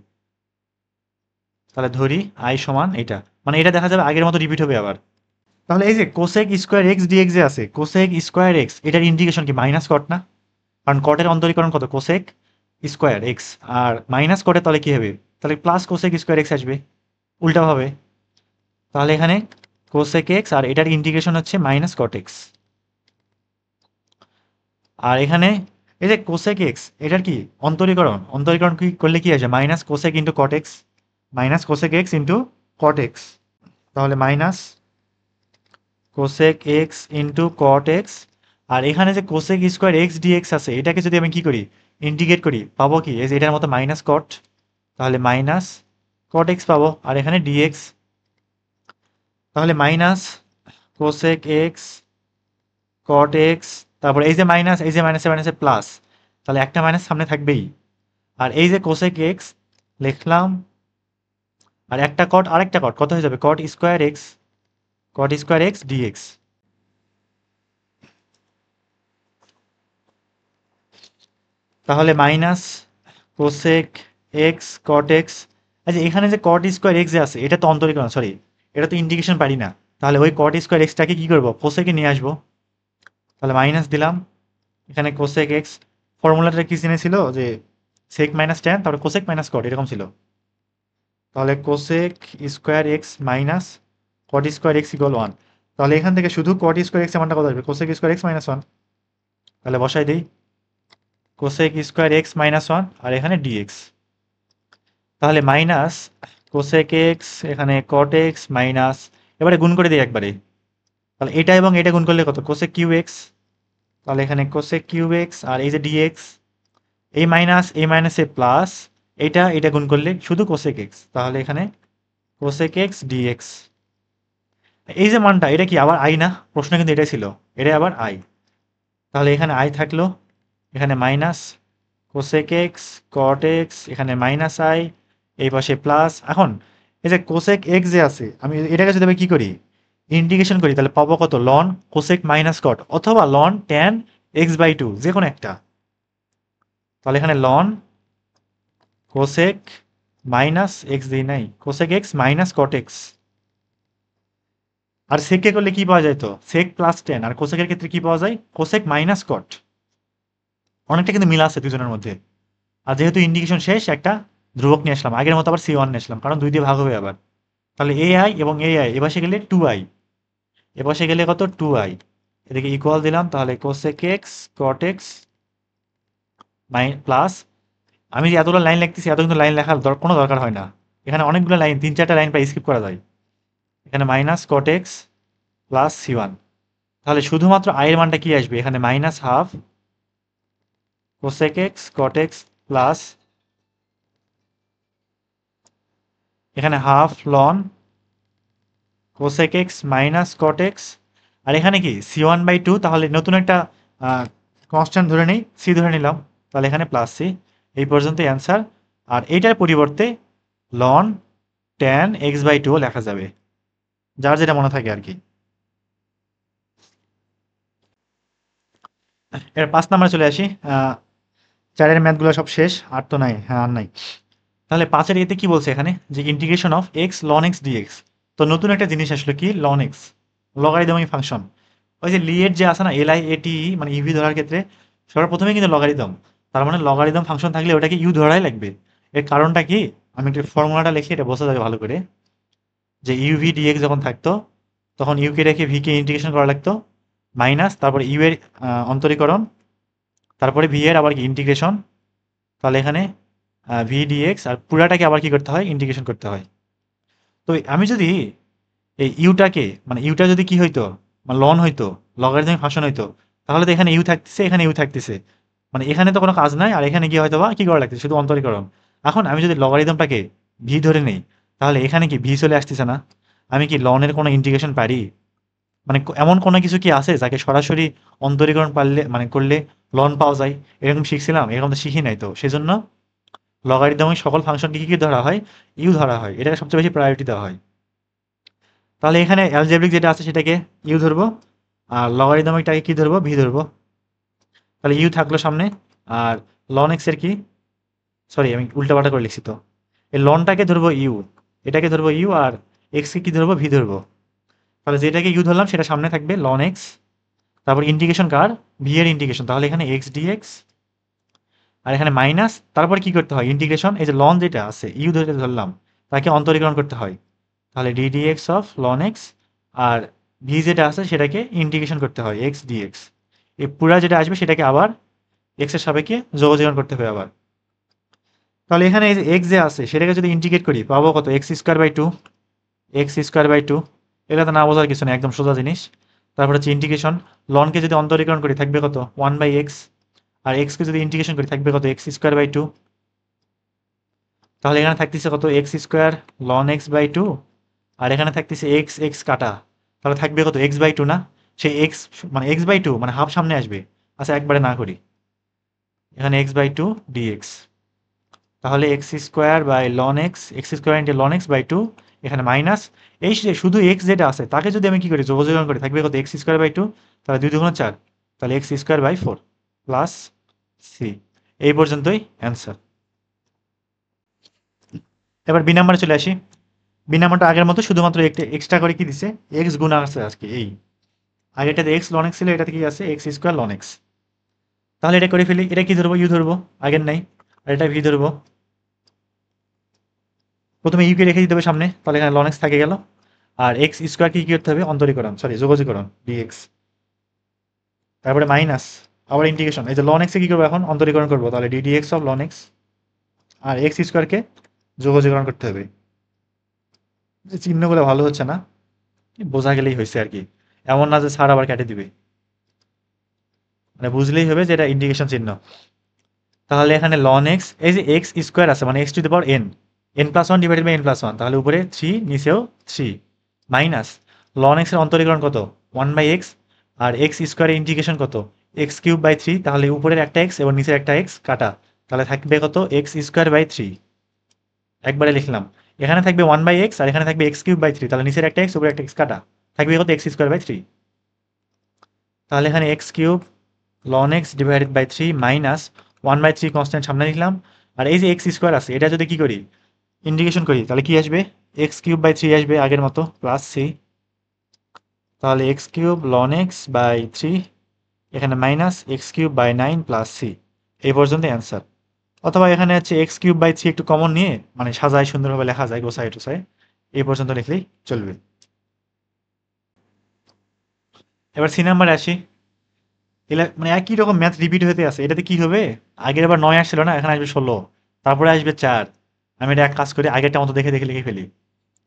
Speaker 1: তাহলে ধরি আই সমান এটা, মানে এটা দেখা যাবে আগের মতো রিপিট হবে আবার। তাহলে এই যে কোসেক স্কোয়ার এক্স ডিএক্স যে আছে, কোসেক স্কোয়ার এক্স, এটার ইন্টিগ্রেশন কি মাইনাস কট না, কারণ কটের অন্তরীকরণ কত, কোসেক স্কোয়ার এক্স, আর মাইনাস কটে তাহলে কি হবে, তাহলে প্লাস কোসেক স্কোয়ার এক্স আসবে, উল্টা হবে। তাহলে এখানে কোসেক এক্স আর এটার ইন্টিগ্রেশন হচ্ছে মাইনাস কট এক্স। আর এখানে এই যে কোসেক এক্স, এটার কি অন্তরীকরণ, অন্তরীকরণ কি করলে কি আসে, minus cosec into cot x, minus cosec x into cot x. তাহলে minus cosec x into cot x. আর এখানে যে কোসেক স্কোয়ার এক্স ডিএক্স আছে, এটাকে যদি আমি কি করি, ইন্টিগ্রেট করি, পাবো কি, এই যে এটার মতো মাইনাস কট, তাহলে মাইনাস কট এক্স পাবো, আর এখানে ডিএক্স। তাহলে minus cosec x cot x, তারপর এই যে মাইনাস, এই যে মাইনাসে মাইনাসে প্লাস, তাহলে একটা মাইনাস সামনে থাকবেই। আর এই যে কোসেক এক্স লিখলাম, আর একটা কট আরেকটা কট, কত হয়ে যাবে, কট স্কোয়ার এক্স ডিএক্স। তাহলে minus cosec x cot x. আচ্ছা, এখানে যে কট স্কোয়ার এক্স যে আছে, এটা তো অন্তরীকরণ, সরি, এটা তো ইন্টিগ্রেশন পারি না। তাহলে ওই কট স্কোয়ার এক্সটাকে কি করবো, কোসেকে নিয়ে আসবো। তাহলে মাইনাস দিলাম, এখানে কোসেক এক্স, ফর্মুলাটা কি জেনেছিল যে সেক মাইনাস ট্যান, তারপরে কোসেক মাইনাস কট, এরকম ছিল। তাহলে cosec square x minus cot square X equal one. তাহলে এখান থেকে শুধু কট স্কোয়ার এক্স মানটা কত আসবে, cosec square x minus one. তাহলে বসাই দিই cosec square x minus one, আর এখানে ডিএক্স। তাহলে মাইনাস কোসেক এক্স, এখানে কট এক্স মাইনাস, এবারে গুণ করে দিই একবারে। তাহলে এটা এবং এটা গুণ করলে কত, কোসেক কিউ এক্স, তাহলে এখানে কোসেক কিউ এক্স, আর এই যে ডিএক্স, এই মাইনাসে প্লাস, এটা গুণ করলে শুধু কোসেক এক্স, তাহলে এখানে কোসেক এক্স ডিএক্স। এই যে মানটা, এটা কি আবার আই না, প্রশ্ন কিন্তু এটাই ছিল, এটা আবার আই। তাহলে এখানে আই থাকলো, এখানে minus cosec x cot x, এখানে মাইনাস আই, এই পাশে প্লাস। এখন এই যে কোসেক এক্স যে আছে, আমি এটাকে যদি আমি কি করি, ইন্টিগ্রেশন করি, তাহলে পাবো কত, লন কোসেক মাইনাস কট, অথবা ln tan X by two, যে কোনো একটা। তাহলে এখানে লন কোসেক মাইনাস এক্স দিই নাই, cosec x minus cot x. আর সেককে করলে কি পাওয়া যায়, তো সেক প্লাস টেন, আর কোসেকের ক্ষেত্রে কি পাওয়া যায়, কোসেক মাইনাস কট। অনেকটা কিন্তু মিল আছে দুজনের মধ্যে। আর যেহেতু ইন্ডিকেশন শেষ, একটা ধ্রুবক নিয়ে আসলাম, আগের মতো আবার সি ওয়ান নিয়ে আসলাম, কারণ দুই দিয়ে ভাগ হবে আবার। তাহলে এ আই এবং এ আই এপাশে গেলে টু আই, এপাশে গেলে কত, টু আই, এদিকে ইকুয়াল দিলাম, তাহলে cosec x cot x plus, আমি যে এতগুলো লাইন লিখতেছি, এত কিন্তু লাইন লেখার কোনো দরকার হয় না, এখানে অনেকগুলো লাইন, 3-4টা লাইন প্রায় স্কিপ করা যায়। এখানে minus cot x plus C1, তাহলে শুধুমাত্র i এর মানটা কি আসবে, এখানে minus half cosec x cot x plus এখানে half ln cosec x minus cot x, আর এখানে কি C1/2, তাহলে নতুন একটা কনস্ট্যান্ট ধরে নেই, সি ধরে নিলাম, তাহলে এখানে প্লাস সি। এই পর্যন্ত অ্যান্সার। আর এইটার পরিবর্তে লন ট্যান x/2 লেখা যাবে, যার যেটা মনে থাকে আর কি। এর 5 নাম্বারে চলে আসি। 4-এর ম্যাথগুলো সব শেষ, আর তো নাই, হ্যাঁ আর নাই। তাহলে 5-এর এতে কি বলছে এখানে, যে integration of X ln X dx. তো নতুন একটা জিনিস আসলো কি, লন এক্স, লগারিদমিক ফাংশন। ওই যে লিয়েট যে আছে না, LIATE, মানে ইভি ধরার ক্ষেত্রে সবার প্রথমে কিন্তু লগারিদম, তার মানে লগারিদম ফাংশন থাকলে ওটাকে ইউ ধরাই লাগবে। এর কারণটা কি, আমি একটু ফর্মুলাটা লিখে এটা বোঝা যাবে ভালো করে। যে ইউভি ডিএক্স যখন থাকতো, তখন ইউকে রেখে ভিকে ইন্টিগ্রেশন করা লাগতো, মাইনাস তারপরে ইউ এর অন্তরীকরণ, তারপরে ভি এর আবার কি ইন্টিগ্রেশন। তাহলে এখানে ভি ডিএক্স, আর পুরাটাকে আবার কি করতে হয়, ইন্টিগ্রেশন করতে হয়। তো আমি যদি এই ইউটাকে, মানে ইউটা যদি কি হইতো, মানে লন হইতো, লগারিদমিক ফাংশন হইতো, তাহলে তো এখানে ইউ থাকতেছে, এখানে ইউ থাকতেছে, মানে এখানে তো কোনো কাজ নাই, আর এখানে কি হয়তো বা কি করা লাগতেছে, শুধু অন্তরীকরণ। এখন আমি যদি লগারিদমটাকে ভি ধরে নেই, তাহলে এখানে কি ভি চলে আসতেছে না? আমি কি লনের কোনো ইন্টিগ্রেশন পারি? মানে এমন কোনো কিছু কি আছে যাকে সরাসরি অন্তরীকরণ পারলে, মানে করলে লন পাওয়া যায়? এরকম শিখছিলাম, এরকম তো শিখি নাই, তো সেজন্য লগারিদমিক সকল ফাংশনকে কি কি ধরা হয়, ইউ ধরা হয়, এটাকে সবচেয়ে বেশি প্রায়োরিটি দেওয়া হয়। তাহলে এখানে অ্যালজেব্রিক যেটা আছে সেটাকে ইউ ধরবো, আর লগারিদমিকটাকে কি ধরবো, ভি ধরবো। তাহলে ইউ থাকলো সামনে, আর লন এক্স এর কি, সরি আমি উল্টাপাল্টা করে লিখছি তো, এই লনটাকে ধরবো ইউ, এটাকে ধরবো ইউ, আর এক্স কে কি ধরবো, ভি ধরবো। তাহলে যেটাকে ইউ ধরলাম সেটা সামনে থাকবে লন এক্স, তারপর ইন্টিগ্রেশন কার, ভি এর ইন্টিগ্রেশন, তাহলে এখানে এক্স ডিএক্স, আর এখানে মাইনাস, তারপর কি করতে হয়, ইন্টিগ্রেশন, এই যে লন যেটা আছে ইউ ধরে ধরলাম, তাকে অন্তরীকরণ করতে হয়, তাহলে D dx of ln x, আর ভি যেটা আছে সেটাকে ইন্টিগ্রেশন করতে হয় এক্স ডিএক্স। এই পুরা যেটা আসবে সেটাকে আবার এক্স এর সাপেক্ষে যোগজীকরণ করতে হবে আবার। তাহলে এখানে এই যে এক্স যে আছে সেটাকে যদি ইন্টিগ্রেট করি, পাবো কত, x²/2, x²/2। এটা তো না বোঝার কিছু নেই, একদম সোজা জিনিস। তারপর হচ্ছে ইন্টিগ্রেশন, লনকে যদি অন্তরীকরণ করি থাকবে কত, 1/x, আর এক্সকে যদি ইন্টিগ্রেশন করি থাকবে কত, x²/2। তাহলে এখানে থাকতেছে কত, x² ln x/2, আর এখানে থাকতেছে এক্স এক্স কাটা, তাহলে থাকবে কত, x/2 না? সেই এক্স, মানে x/2 মানে হাফ সামনে আসবে। আচ্ছা একবারে না করি, এখানে x/2 dx, তাহলে x² ln x/2, এখানে মাইনাস, এই যে শুধু x যেটা আছে তাকে যদি আমি কি করি, যোগজীকরণ করি থাকবে কত, x²/2, তাহলে 2 2 4, তাহলে x²/4 প্লাস সি। এই পর্যন্তই অ্যান্সার। এবার বি নাম্বারে চলে আসি। বি নাম্বারটা আগের মতো, শুধুমাত্র একটা এক্সট্রা করে কি দিছে, এক্স গুণ আছে আজকে। এই আগেরটাতে এক্স লন এক্স ছিল, এটাতে কি আছে, x² ln x। তাহলে এটা করে ফেলি, এটা কি ধরবো, ইউ ধরবো, আগের নাই, আর এটা ভি ধরবো। প্রথমে ইউকে রেখে দিতে হবে সামনে, তাহলে এখানে ln x থাকে গেল, আর x² কি করতে হবে, অন্তরীকরণ, সরি যোগজীকরণ dx, তারপরে মাইনাস, আবার ইন্টিগ্রেশন, এই যে ln x এ কি করবো, এখন অন্তরীকরণ করবো, তাহলে ddx অফ ln x, আর x² কে যোগজীকরণ করতে হবে। যে চিহ্নগুলো ভালো হচ্ছে না, বোঝা গেলেই হয়েছে আর কি, এমন না যে স্যার আবার কেটে দিবে, মানে বুঝলেই হবে যে এটা ইন্টিগ্রেশন চিহ্ন। তাহলে এখানে ln x, এই যে x² আছে মানে x⁴n, n+1 divided by n+1, তাহলে উপরে 3, নিচেও 3, মাইনাস ln x এর অন্তরীকরণ কত, 1/x, আর x² এর ইন্টিগ্রেশন কত, x³/3, তাহলে উপরের একটা x এবং নিচের একটা x কাটা, তাহলে থাকবে কত, x²/3, একবারে লিখলাম। এখানে থাকবে 1/x, আর এখানে থাকবে x³/3, তাহলে নিচের একটা x উপরে একটা x কাটা, থাকবে কত, x²/3। তাহলে এখানে x³ ln x divided by 3 মাইনাস 1/3 কনস্ট্যান্ট সামনে লিখলাম, আর এই যে x² আছে এটা যদি কি করি, ইন্টিগ্রেশন করি, তাহলে কি আসবে, x³/3 আসবে আগের মতো, প্লাস সি। তাহলে x³ ln x/3, এখানে মাইনাস x³/9 প্লাস সি। এই পর্যন্ত অ্যান্সার। অথবা এখানে হচ্ছে x³/3 একটু কমন নিয়ে, মানে সাজায় সুন্দরভাবে লেখা যায়, গোছায় টোছায়, এই পর্যন্ত লিখলেই চলবে। এবার সি নাম্বারে আসি। মানে একই রকম ম্যাথ রিপিট হতে আছে, এটাতে কি হবে, আগের আবার 9 আসছিল না, এখানে আসবে 16, তারপরে আসবে 4, আমি এটা এক কাজ করি, আগেরটা মতো দেখে দেখে লিখে ফেলি,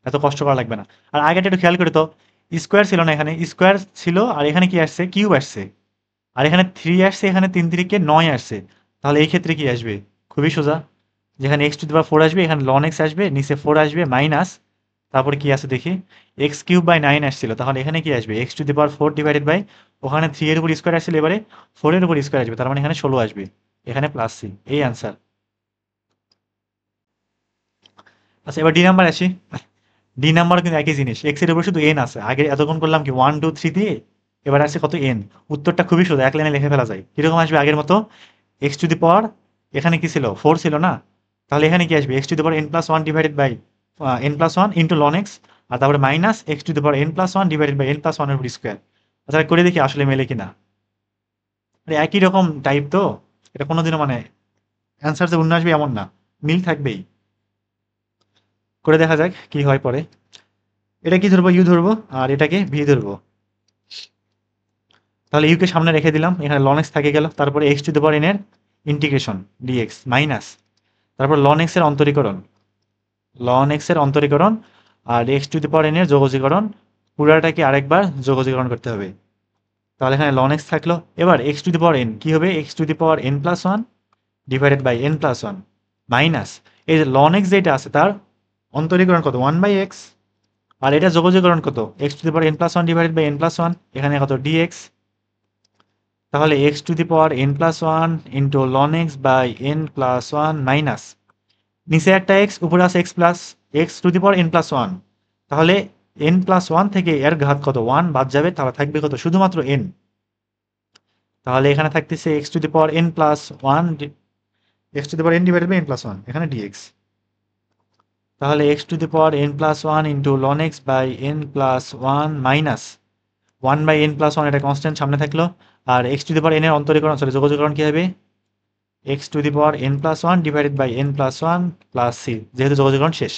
Speaker 1: এত কষ্ট করা লাগবে না। আর আগেরটা একটু খেয়াল করি তো, স্কোয়ার ছিল না, এখানে স্কোয়ার ছিল, আর এখানে কি আসছে, কিউব আসছে। আর এখানে 3 আসছে, এখানে 3 3 9 আসছে। তাহলে এই ক্ষেত্রে কি আসবে? খুবই সোজা, যেখানে এক্স টু দি পাওয়ার 4 আসবে, এখানে ln x আসবে, নিচে 4 আসবে মাইনাস, তারপরে কি আছে দেখি, এক্স কিউব বাই 9 আসছিল, তাহলে এখানে কি আসবে, x to the power 4 divided by, ওখানে 3 এর উপর স্কোয়ার আসছিল, এবারে 4 এর উপর স্কোয়ার আসবে, তার মানে এখানে 16 আসবে, এখানে প্লাস সি, এই অ্যান্সার। আচ্ছা, এবার ডি নাম্বার আসি। ডি নাম্বার কিন্তু একই জিনিস, এক্স এর উপর শুধু এন আছে, আগে এতক্ষণ করলাম কি 1 2 3 দিয়ে, এবার আসছে কত, এন। উত্তরটা খুবই সোজা, এক লাইনে লিখে ফেলা যায়, কিরকম আসবে আগের মতো, এক্স টু দি পাওয়ার, এখানে কি ছিল 4 ছিল না, তাহলে এখানে কি আসবে, x to the power N plus one divided by N plus one into ln x, আর তারপরে minus x to the power N plus one divided by N plus ওয়ানের উপর স্কোয়ার। তাহলে করে দেখি আসলে মেলে কিনা, মানে একই রকম টাইপ তো, এটা কোনোদিনও মানে অ্যান্সার যে অন্য আসবে এমন না, মিল থাকবেই। করে দেখা যাক কি হয় পরে। এটা কি ধরবো, ইউ ধরবো, আর এটাকে ভি ধরবো। তাহলে ইউকে সামনে রেখে দিলাম, এখানে ln x থেকে গেল, তারপরে x to the power N এর ইন্টিগ্রেশন ডিএক্স মাইনাস, তারপর ln x এর অন্তরীকরণ, ln x এর অন্তরীকরণ, আর x to the power N এর যোগজীকরণ, পুরাটাকে আরেকবার যোগজীকরণ করতে হবে। তাহলে এখানে ln x থাকলো, এবার X to the power N কি হবে, x to the power N plus one divided by N plus one minus, এই যে ln x যেটা আছে তার অন্তরীকরণ কত, ওয়ান বাই এক্স, আর এটা যোগজীকরণ কত, X to the power N plus one divided by N plus one, এখানে কত ডিএক্স। তাহলে x to the power N plus one into ln x by N plus one minus, নিচে একটা X, উপরে আছে X plus X to the power N plus one, তাহলে N plus one থেকে এর ঘাত কত, ওয়ান বাদ যাবে, তাহলে থাকবে কত, শুধুমাত্র এন। তাহলে এখানে থাকতেছে x to the power N plus one, x to the power n divided by N plus one, এখানে ডিএক্স। তাহলে x to the power N plus one into ln x by N plus one minus one by N plus one, এটা constant সামনে থাকলো, আর x to the power N এর অন্তরীকরণ, sorry যোগজীকরণ কি হবে, x to the power N plus one divided by N plus one plus C, যেহেতু যোগজীকরণ শেষ।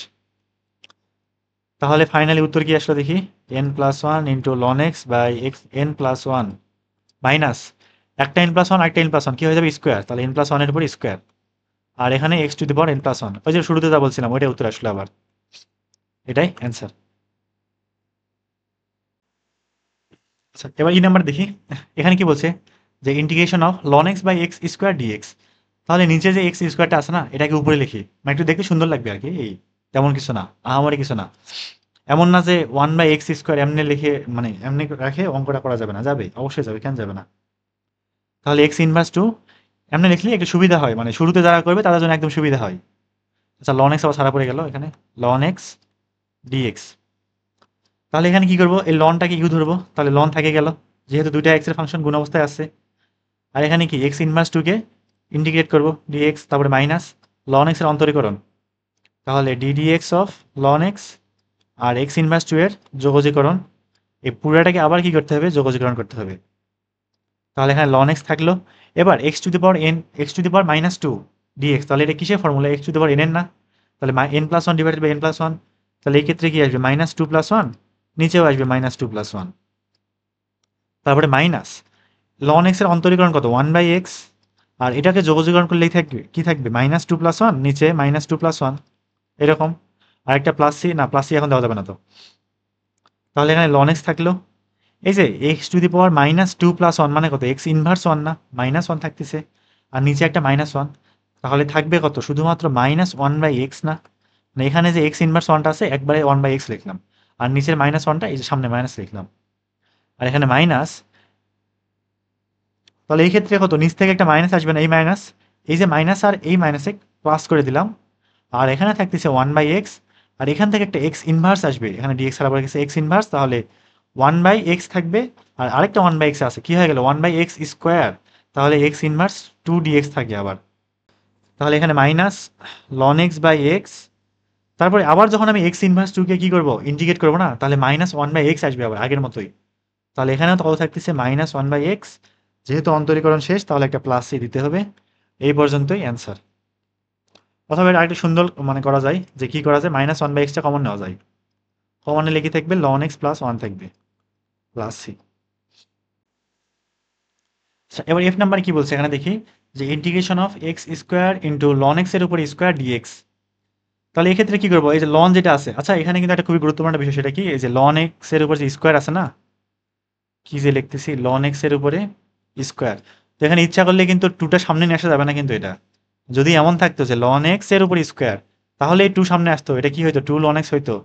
Speaker 1: তাহলে ফাইনালি উত্তর কি আসলো দেখি, N plus one into ln x by X N plus one minus, একটা এন প্লাস ওয়ান একটা এন প্লাস ওয়ান কি হয়ে যাবে, স্কোয়ার, তাহলে এন প্লাস ওয়ানের উপর স্কোয়ার, আর এখানে x to the power N plus one, ওই যে শুরুতে যা বলছিলাম ওইটাই উত্তর আসলো আবার, এটাই অ্যান্সার। আচ্ছা, এবার ই নাম্বার দেখি, এখানে কি বলছে, যে integration of ln x by X square dx. তাহলে নিচে যে এক্স স্কোয়ারটা আছে না, এটাকে উপরে লিখি, মানে একটু দেখতে সুন্দর লাগবে আর কি, এই তেমন কিছু না, আহামরি কিছু না। এমন না যে ওয়ান বাই এক্স স্কোয়ার এমনি লিখে, মানে এমনি রাখে অঙ্কটা করা যাবে না, যাবে অবশ্যই যাবে, কেন যাবে না। তাহলে এক্স ইনভার্স টু এমনি লিখলে একটু সুবিধা হয়, মানে শুরুতে যারা করবে তাদের জন্য একদম সুবিধা হয়। আচ্ছা, লন এক্স আবার ছাড়া পড়ে গেল এখানে, লন এক্স ডিএক্স। তাহলে এখানে কি করবো, এই লনটাকে ইউ ধরবো, তাহলে লন থেকে গেল, যেহেতু দুইটা এক্স এর ফাংশন গুণ অবস্থায় আছে। আর এখানে কি এক্স ইনভার্স টুকে ইন্টিগ্রেট করবো ডিএক্স, তারপরে মাইনাস লন এক্স এর অন্তরীকরণ, তাহলে ডিডিএক্স অফ লন এক্স, আর এক্স ইনভার্স টু এর যোগজীকরণ, এই পুরাটাকে আবার কি করতে হবে, যোগজীকরণ করতে হবে। তাহলে এখানে ln x থাকলো, এবার X to the power N, X to the power minus two dx, তাহলে এটা কিসের formula, X to the power N এর না, তাহলে N plus one divided by N plus one, তাহলে এই ক্ষেত্রে কি আসবে, মাইনাস টু প্লাস ওয়ান, নিচেও আসবে মাইনাস টু প্লাস ওয়ান, তারপরে মাইনাস ln x এর অন্তরীকরণ কত, ওয়ান বাই এক্স, আর এটাকে যোগজীকরণ করলেই থাকবে কি থাকবে, মাইনাস টু প্লাস ওয়ান, নিচে মাইনাস টু প্লাস ওয়ান, এরকম। আর একটা প্লাস সি, না প্লাস সি এখন দেওয়া যাবে না তো। তাহলে এখানে ln x থাকলো, এই যে X to the power minus two plus one মানে কত, এক্স ইনভার্স ওয়ান না, মাইনাস ওয়ান থাকতেছে, আর নিচে একটা মাইনাস ওয়ান, তাহলে থাকবে কত, শুধুমাত্র মাইনাস ওয়ান বাই এক্স না, মানে এখানে যে এক্স ইনভার্স ওয়ানটা আছে একবারে ওয়ান বাই এক্স লিখলাম, আর নিচের মাইনাস ওয়ানটা এই যে সামনে মাইনাস লিখলাম, আর এখানে মাইনাস, তাহলে এই ক্ষেত্রে কত, নিচ থেকে একটা মাইনাস আসবে না, এই মাইনাস, এই যে মাইনাস আর এই মাইনাসে প্লাস করে দিলাম, আর এখানে থাকতেছে ওয়ান বাই এক্স, আর এখান থেকে একটা এক্স ইনভার্স আসবে, এখানে ডিএক্স ছাড়া পড়ে গেছে এক্স ইনভার্স, তাহলে ওয়ান বাই এক্স থাকবে, আর আরেকটা ওয়ান বাই এক্স আছে, কি হয়ে গেল, ওয়ান বাই এক্স স্কোয়ার, তাহলে এক্স ইনভার্স টু ডিএক্স থাকে আবার। তাহলে এখানে minus ln x by X, তারপরে আবার যখন আমি এক্স ইনভার্স টুকে কি করবো, ইন্টিগ্রেট করবো না, তাহলে মাইনাস ওয়ান বাই এক্স আসবে আবার আগের মতোই, তাহলে এখানেও তো কত থাকতেছে, মাইনাস ওয়ান বাই এক্স, যেহেতু অন্তরীকরণ শেষ তাহলে একটা প্লাস সি দিতে হবে, এই পর্যন্তই অ্যান্সার। অথবা এটা আরেকটু সুন্দর মানে করা যায়, যে কি করা যায়, মাইনাস ওয়ান বাই এক্সটা কমন নেওয়া যায়, কমনে লিখে থাকবে লন এক্স প্লাস ওয়ান থাকবে প্লাস সি। এবার এফ নাম্বার কি বলছে এখানে দেখি, যে integration of X square into ln X এর উপর স্কোয়ার ডিএক্স। তাহলে এক্ষেত্রে কি করবো, এই যে লন যেটা আছে, আচ্ছা এখানে কিন্তু একটা খুবই গুরুত্বপূর্ণ বিষয়, সেটা কি, এই যে লন এক্স এর উপর যে স্কোয়ার আছে না, কি যে লিখতেছি, লন এক্স এর উপরে স্কোয়ার। তো এখানে ইচ্ছা করলে কিন্তু টুটা সামনে নিয়ে আসা যাবে না কিন্তু এটা, যদি এমন থাকতো যে লন এক্স এর উপর স্কোয়ার, তাহলে এই টু সামনে আসতো, এটা কি হইতো, টু লন এক্স হইতো।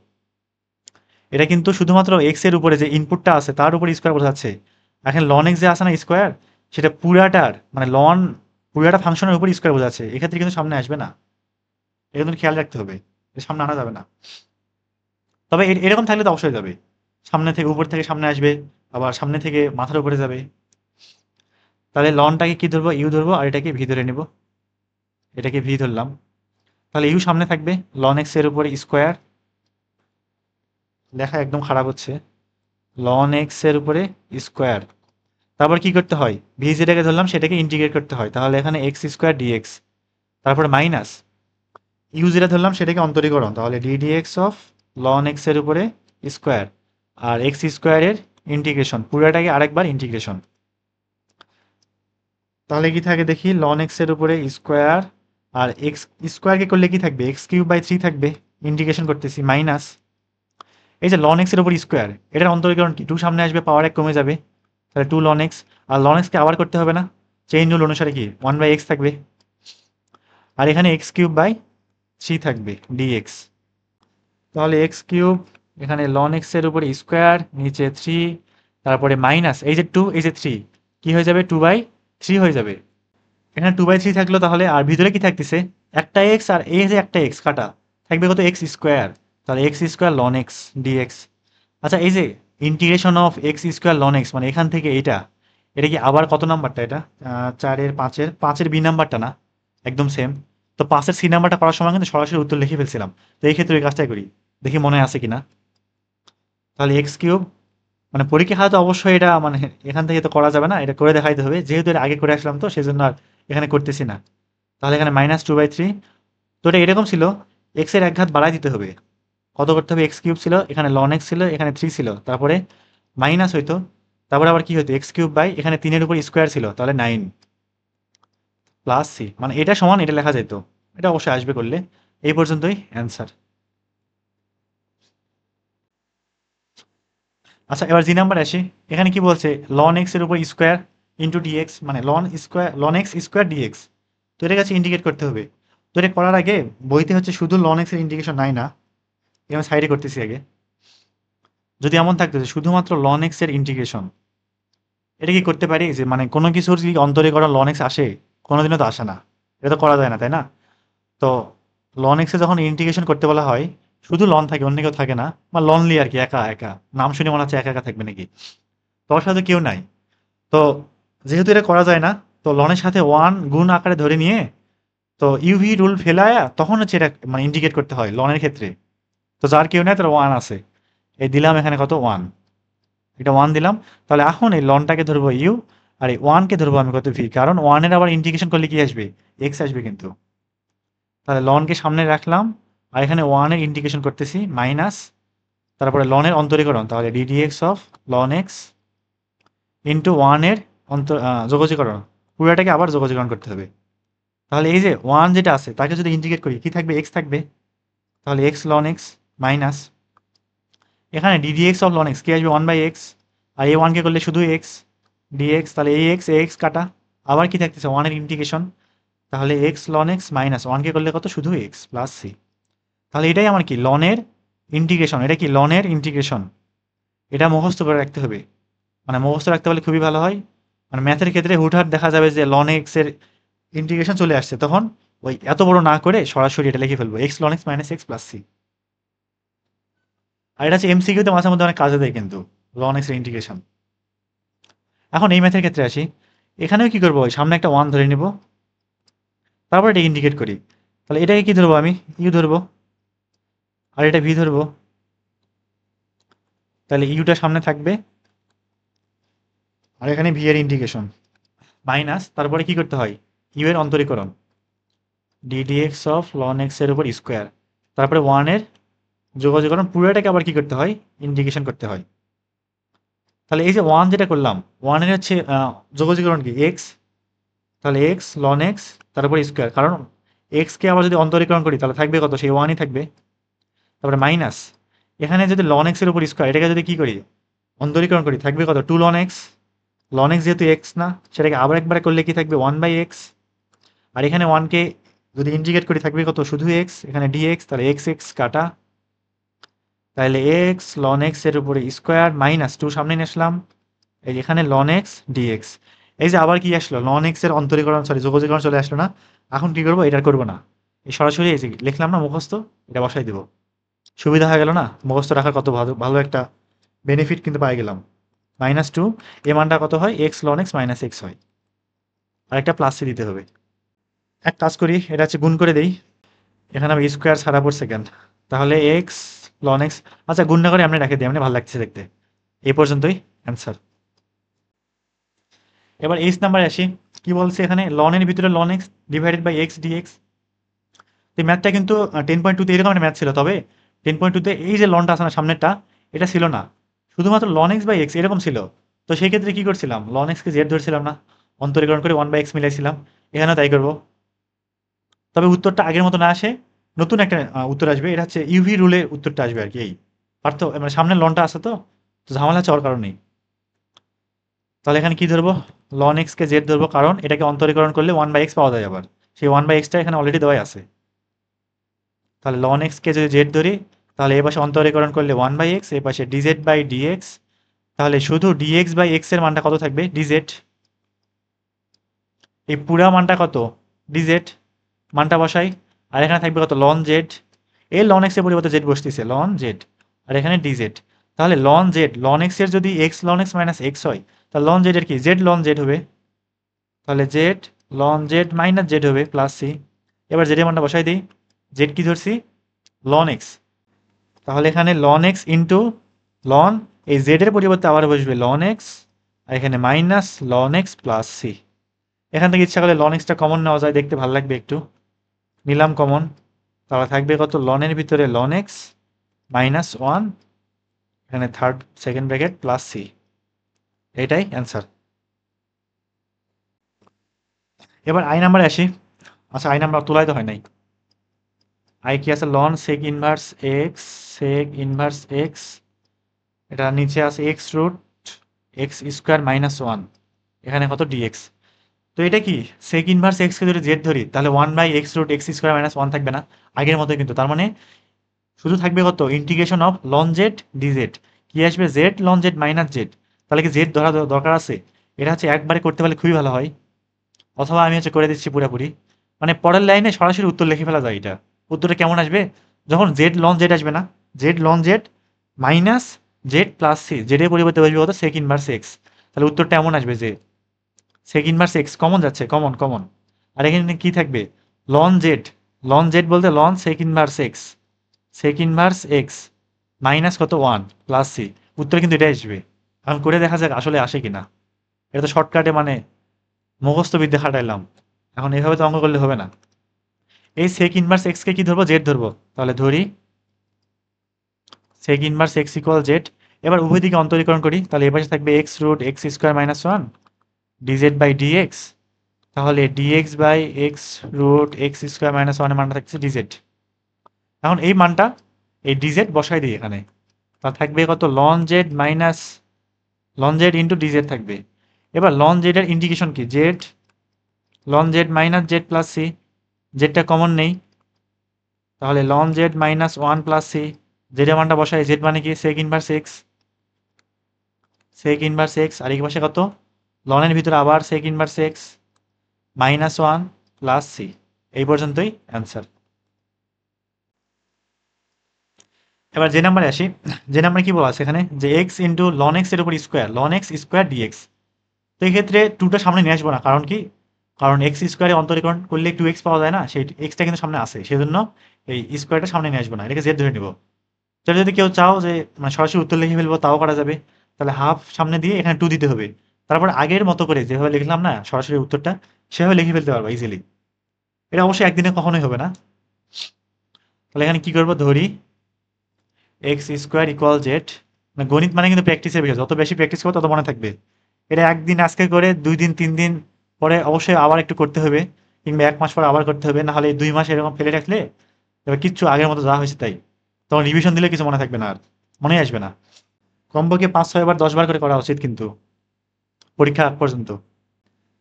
Speaker 1: এটা কিন্তু শুধুমাত্র এক্স এর উপরে যে ইনপুটটা আছে তার উপর স্কোয়ার বোঝাচ্ছে। এখন লন এক্স যে আছে না স্কোয়ার, সেটা পুরাটার মানে লন, পুরাটা ফাংশনের উপর স্কোয়ার বোঝাচ্ছে, এক্ষেত্রে কিন্তু সামনে আসবে না, এটা কিন্তু খেয়াল রাখতে হবে, এর সামনে আনা যাবে না। তবে এরকম থাকলে তো অবশ্যই যাবে, সামনে থেকে উপর থেকে সামনে আসবে, আবার সামনে থেকে মাথার উপরে যাবে। তাহলে লনটাকে কি ধরবো, ইউ ধরবো, আর এটাকে ভি ধরে নিব, এটাকে ভি ধরলাম। তাহলে ইউ সামনে থাকবে, লন এক্স এর উপরে স্কোয়ার, লেখা একদম খারাপ হচ্ছে, লন এক্স এর উপরে স্কোয়ার। তারপর কি করতে হয়, ভি যেটাকে ধরলাম সেটাকে ইন্টিগ্রেট করতে হয়, তাহলে এখানে এক্স স্কোয়ার ডিএক্স, তারপরে মাইনাস ইউ যেটা ধরলাম সেটাকে অন্তরীকরণ, তাহলে D dx of ln X এর উপরে স্কোয়ার, আর এক্স স্কোয়ারের ইন্টিগ্রেশন, পুরোটাকে আরেকবার ইন্টিগ্রেশন। তাহলে কি থাকে দেখি, লন এক্স এর উপরে স্কোয়ার, আর এক্স স্কোয়ারকে করলে কি থাকবে, এক্স কিউব বাই থ্রি থাকবে, ইন্টিগ্রেশন করতেছি, মাইনাস এই যে লন এক্স এর উপর স্কোয়ার, এটার অন্তরীকরণ কি, টু সামনে আসবে, পাওয়ার এক কমে যাবে, তাহলে টু লন এক্স, আর লন এক্সকে আবার করতে হবে না, চেইন রুল অনুসারে কি ওয়ান বাই এক্স থাকবে, আর এখানে এক্স কিউব বাই থ্রি থাকবে ডিএক্স। তাহলে এক্স কিউব, এখানে লন এক্স এর উপরে স্কোয়ার, নিচে থ্রি, তারপরে মাইনাস এই যে টু, এই যে থ্রি, কি হয়ে যাবে, টু বাই থ্রি হয়ে যাবে। এখানে টু বাই থ্রি থাকলো, তাহলে আর ভিতরে কি থাকতেছে, একটা এক্স, আর এই যে একটা এক্স কাটা, থাকবে কত, এক্স স্কোয়ার, তাহলে X square ln X dx. আচ্ছা এই যে integration of X square ln X, মানে এখান থেকে এটা, এটা কি আবার কত নাম্বারটা, এটা চারের পাঁচের, পাঁচের বি নাম্বারটা না, একদম সেম। তো পাঁচের সি নাম্বারটা করার সময় কিন্তু সরাসরি উত্তর লিখে ফেলছিলাম, তো এই ক্ষেত্রে এই কাজটাই করি, দেখি মনে আছে কিনা। তাহলে এক্স কিউব, মানে পরীক্ষা তো অবশ্যই এটা মানে এখান থেকে তো করা যাবে না, এটা করে দেখাইতে হবে, যেহেতু এটা আগে করে আসলাম তো সেই জন্য আর এখানে করতেছি না। তাহলে এখানে মাইনাস টু বাই থ্রি, তো এটা এরকম ছিল, এক্স এর এক ঘাত বাড়াই দিতে হবে, কত করতে হবে, এক্স কিউব ছিল, এখানে লন এক্স ছিল, এখানে থ্রি ছিল, তারপরে মাইনাস হইতো, তারপরে আবার কি হতো, এক্স কিউব বাই এখানে তিনের উপর স্কোয়ার ছিল, তাহলে নাইন, প্লাস সি, মানে এটা সমান এটা লেখা যেত, এটা অবশ্যই আসবে করলে। এই পর্যন্তই অ্যান্সার। আচ্ছা এবার জি নাম্বার আসি, এখানে কি বলছে, লন এক্স এর উপর স্কোয়ার ইন্টু ডিএক্স, মানে ln square, ln X square dx, তো এটার কাছে ইন্ডিকেট করতে হবে। তো এটা করার আগে বইতে হচ্ছে শুধু লন এক্স এর ইন্ডিকেশন নাই না, আমি সাইডে করতেছি আগে। যদি এমন থাকতো যে শুধুমাত্র লন এক্স এর ইন্টিগ্রেশন, এটা কি করতে পারি, যে মানে কোনো কিছুর কি অন্তরীকরণ লন এক্স আসে, কোনোদিনও তো আসে না, এটা তো করা যায় না তাই না। তো লন এক্সে যখন ইন্টিগ্রেশন করতে বলা হয়, শুধু লন থাকে, অন্য কেউ থাকে না, বা লনলি আর কি, একা একা, নাম শুনে মনে হচ্ছে একা একা থাকবে নাকি, তোর সাথে কেউ নাই। তো যেহেতু এটা করা যায় না, তো লনের সাথে ওয়ান গুণ আকারে ধরে নিয়ে, তো ইউভি রুল ফেলায়া তখন হচ্ছে এটা মানে ইন্ডিকেট করতে হয় লনের ক্ষেত্রে। তো যার কেউ নাই তার ওয়ান আছে, এই দিলাম এখানে কত, ওয়ান, এটা ওয়ান দিলাম। তাহলে এখন এই লনটাকে ধরবো ইউ, আর এই ওয়ানকে ধরবো আমি কত, ভি, কারণ ওয়ানের আবার ইন্টিগ্রেশন করলে কি আসবে, এক্স আসবে কিন্তু। তাহলে লনকে সামনে রাখলাম, আর এখানে ওয়ানের ইন্টিগ্রেশন করতেছি, মাইনাস, তারপরে লনের অন্তরীকরণ, তাহলে d dx of ln X into ওয়ানের যোগজীকরণ, পুরোটাকে আবার যোগজীকরণ করতে হবে। তাহলে এই যে ওয়ান যেটা আছে তাকে যদি ইন্টিগ্রেট করি কি থাকবে, এক্স থাকবে, তাহলে এক্স লন এক্স মাইনাস, এখানে ডিডিএক্স অফ লন এক্স কি আসবে, ওয়ান বাই এক্স, আর এই ওয়ানকে করলে শুধু এক্স ডিএক্স, তাহলে এই এক্স এক্স কাটা, আবার কি থাকতেছে, ওয়ানের ইন্টিগ্রেশন, তাহলে এক্স লন এক্স মাইনাস ওয়ানকে করলে কত, শুধু এক্স প্লাস সি। তাহলে এটাই আমার কি লনের ইন্টিগ্রেশন, এটা কি লনের ইন্টিগ্রেশন, এটা মুখস্থ করে রাখতে হবে, মানে মুখস্থ রাখতে পারলে খুবই ভালো হয়। মানে ম্যাথের ক্ষেত্রে হুটহাট দেখা যাবে যে লন এক্স এর ইন্টিগ্রেশন চলে আসছে, তখন ওই এত বড় না করে সরাসরি এটা লিখে ফেলবো, x ln x minus x plus c. আর এটা হচ্ছে এমসিকিউতে মাঝে মধ্যে অনেক কাজে দেয় কিন্তু, লন এক্স এর ইন্টিগ্রেশন। এখন এই ম্যাথের ক্ষেত্রে আসি, এখানেও কি করবো, ওই সামনে একটা ওয়ান ধরে নিব, তারপর এটা ইন্ডিকেট করি, তাহলে এটাকে কি ধরবো আমি, ইউ ধরবো, আর এটা ভি ধরবো, তাহলে ইউটা সামনে থাকবে, আর এখানে ভি এর ইন্টিগ্রেশন, মাইনাস, তারপরে কি করতে হয়, ইউ এর অন্তরীকরণ, ডিডিএক্স অফ লন এক্স এর উপর স্কোয়ার, তারপরে ওয়ানের যোগজীকরণ, পুরোটাকে আবার কি করতে হয়, ইন্টিগ্রেশন করতে হয়। তাহলে এই যে ওয়ান যেটা করলাম, ওয়ানের হচ্ছে যোগজীকরণ কি, এক্স, তাহলে এক্স লন এক্স তারপর স্কোয়ার, কারণ এক্সকে আবার যদি অন্তরীকরণ করি তাহলে থাকবে কত, সেই ওয়ানই থাকবে। তারপরে মাইনাস, এখানে যদি লন এক্সের উপর স্কোয়ার, এটাকে যদি কি করি অন্তরীকরণ করি থাকবে কত, 2 লন এক্স। লন এক্স যেহেতু এক্স না, সেটাকে আবার একবার করলে কি থাকবে 1/x। আর এখানে 1কে যদি ইন্টিগ্রেট করি থাকবে কত, শুধু এক্স, এখানে ডিএক্স, তাহলে এক্স এক্স কাটা, তাহলে এক্স লন এক্স এর উপরে স্কোয়ার মাইনাস 2 সামনে নিয়ে আসলাম, এই যে এখানে লন এক্স ডিএক্স। এই যে আবার কি আসলো, লন এক্স এর অন্তরীকরণ সরি যোগজীকরণ চলে আসলো না। এখন কি করবো, এটা করবো না, এই সরাসরি এই যে লিখলাম না মুখস্থ, এটা বসাই দিব। সুবিধা হয়ে গেল না, মুখস্থ রাখার কত ভালো ভালো একটা বেনিফিট কিন্তু পাই গেলাম। -2 এ মানটা কত হয়, X ln x minus X হয়। আর একটা প্লাস সি দিতে হবে। এক কাজ করি, এটা হচ্ছে গুণ করে দেই, এখানে আমি স্কোয়ার ছাড়া পর সেকেন্ড, তাহলে এক্স লন এক্স, আচ্ছা গুণ না করে আমরা রেখে দিই, এমনি ভালো লাগছে দেখতে। এই পর্যন্তই অ্যান্সার। এবার এইচ নাম্বারে আসি, কি বলছে এখানে, লনের ভিতরে ln X divided by X dx. এই ম্যাথটা কিন্তু 10.2তে এরকম একটা ম্যাথ ছিল, তবে 10.2তে এই যে লনটা আছে না সামনেরটা, এটা ছিল না, শুধুমাত্র লন এক্স বাই এক্স এরকম ছিল। তো সেই ক্ষেত্রে কি করছিলাম, লন এক্সকে জেড ধরছিলাম না, অন্তরীকরণ করে 1/x মিলাইছিলাম। এখানেও তাই করবো, তবে উত্তরটা আগের মতো না আসে, নতুন একটা উত্তর আসবে, এটা হচ্ছে ইউভি রুলে উত্তরটা আসবে আর কি। এই পারতো মানে সামনে লনটা আছে তো, তো ঝামেলা হচ্ছে ওর কারণেই। তাহলে এখানে কি ধরবো, লন এক্সকে জেড ধরবো, কারণ এটাকে অন্তরীকরণ করলে 1/x পাওয়া যায় আবার, সেই 1/xটা এখানে অলরেডি দেওয়াই আছে। তাহলে লন এক্সকে যদি জেড ধরি, তাহলে এ পাশে অন্তরীকরণ করলে 1/x, এ পাশে ডিজেড বাই ডিএক্স, তাহলে শুধু ডিএক্স বাই এক্স এর মানটা কত থাকবে, ডিজেড। এই পুরা মানটা কত, ডিজেড, মানটা বসাই। আর এখানে থাকবে কত, লন জেড। এই লন এক্স এর পরিবর্তে জেড বসতেছে, লন জেড। আর এখানে ডিজেড, তাহলে লন জেড, লন এক্স এর যদি X ln x minus X হয়, তাহলে লন জেড এর কি, জেড লন জেড হবে। তাহলে Z ln Z minus Z হবে প্লাস সি। এবার জেড এর মানটা বসাই দিই, জেড কি ধরছি, লন এক্স, তাহলে এখানে লন এক্স ইন্টু লন, এই জেড এর পরিবর্তে আবার বসবে লন এক্স, আর এখানে minus ln X plus C. এখান থেকে ইচ্ছা করলে লন এক্সটা কমন নেওয়া যায়, দেখতে ভালো লাগবে একটু, নিলাম কমন। তাহলে থাকবে কত, লনের ভিতরে লন এক্স -1, এখানে third second bracket plus C, এটাই অ্যান্সার। এবার আই নাম্বারে আসি, আচ্ছা আই নাম্বার তোলাই তো হয় নাই। আই কি আছে, ln sec inverse X, sec inverse X, এটা নিচে আছে এক্স রুট এক্স স্কোয়ার -1, এখানে কত ডিএক্স। তো এটা কি, সেক ইনভার্স এক্সকে যদি জেড ধরি, তাহলে 1/x রুট এক্স স্কোয়ার -1 থাকবে না, আগের মতো কিন্তু, তার মানে শুধু থাকবে কত, integration of ln Z dz, কি আসবে, Z ln Z minus Z. তাহলে কি জেড ধরা দরকার আছে, এটা হচ্ছে একবারে করতে পারলে খুবই ভালো হয়, অথবা আমি হচ্ছে করে দিচ্ছি পুরোপুরি, মানে পরের লাইনে সরাসরি উত্তর লিখে ফেলা যায়। এটা উত্তরটা কেমন আসবে, যখন জেড লন জেড আসবে না, z ln Z minus Z plus c, জেডের পরিবর্তে বসবে কত, সেক ইনভার্স এক্স। তাহলে উত্তরটা এমন আসবে যে সেক ইনভার্স এক্স কমন যাচ্ছে, কমন কমন। আর এখানে কি থাকবে, লন জেড, লন জেড বলতে ln sec inverse X, sec inverse X minus কত 1 প্লাস সি, উত্তর কিন্তু এটা আসবে। এখন করে দেখা যাক আসলে আসে কিনা, এটা তো শর্টকাটে মানে মুখস্থ বিদ্যা খাটাইলাম, এখন এভাবে তো অঙ্ক করলে হবে না। এই সেক ইনভার্স এক্স কে কি ধরবো, জেড ধরবো, তাহলে ধরি sec inverse x equal z. এবার উভয় দিকে অন্তরীকরণ করি, তাহলে এ পাশে থাকবে x root x square -1 dz by dx, তাহলে dx by x root x square -1 এর মানটা থাকছে ডিজেড। এখন এই মানটা এই ডিজেড বসাই দিই এখানে, তাহলে থাকবে কত, ln Z minus loan Z into DZ থাকবে। এবার লন জেড এর ইন্ডিকেশন কি, Z ln Z minus Z plus C, জেডটা common নেই, তাহলে ln Z -1 plus C, Z এর মানটা বসাই, জেড মানে কি, সেক inverse X, sec inverse x, আর এই পাশে কত, লনের ভিতরে আবার সেক ইনভার্স এক্স -1 প্লাস সি। এই পর্যন্তই অ্যান্সার। এবার যে নাম্বারে আসি, যে নাম্বারে কি বলা আছে এখানে, যে এক্স ইন্টু লন এক্স এর উপর square, ln X square dx. তো এই ক্ষেত্রে টুটা সামনে নিয়ে আসবো না, কারণ কি, কারণ এক্স স্কোয়ারে অন্তরীকরণ করলে 2x পাওয়া যায় না, সেই এক্সটা কিন্তু সামনে আসে, সেজন্য এই স্কোয়ারটা সামনে নিয়ে আসবো না, এটাকে জেড ধরে নিবো। তাহলে যদি কেউ চাও যে মানে সরাসরি উত্তর লিখে ফেলবো, তাও করা যাবে। তাহলে হাফ সামনে দিয়ে এখানে 2 দিতে হবে, তারপর আগের মতো করে যেভাবে লিখলাম না সরাসরি উত্তরটা, সেভাবে লিখে ফেলতে পারবো ইজিলি। এটা অবশ্যই একদিনে কখনোই হবে না। তাহলে এখানে কি করবো, ধরি এক্স স্কোয়ার ইকুয়াল জেড, মানে গণিত মানে কিন্তু প্র্যাকটিসের বিষয়, যত বেশি প্র্যাকটিস করবো তত মনে থাকবে। এটা একদিন আজকে করে 2 দিন 3 দিন পরে অবশ্যই আবার একটু করতে হবে, কিংবা 1 মাস পর আবার করতে হবে, না হলে 2 মাস এরকম ফেলে রাখলে এবার কিচ্ছু আগের মতো যা হয়েছে তাই, তখন রিভিশন দিলে কিছু মনে থাকবে না, আর মনেই আসবে না। কমপক্ষে 5-6 বার 10 বার করে করা উচিত কিন্তু পরীক্ষা আগ পর্যন্ত।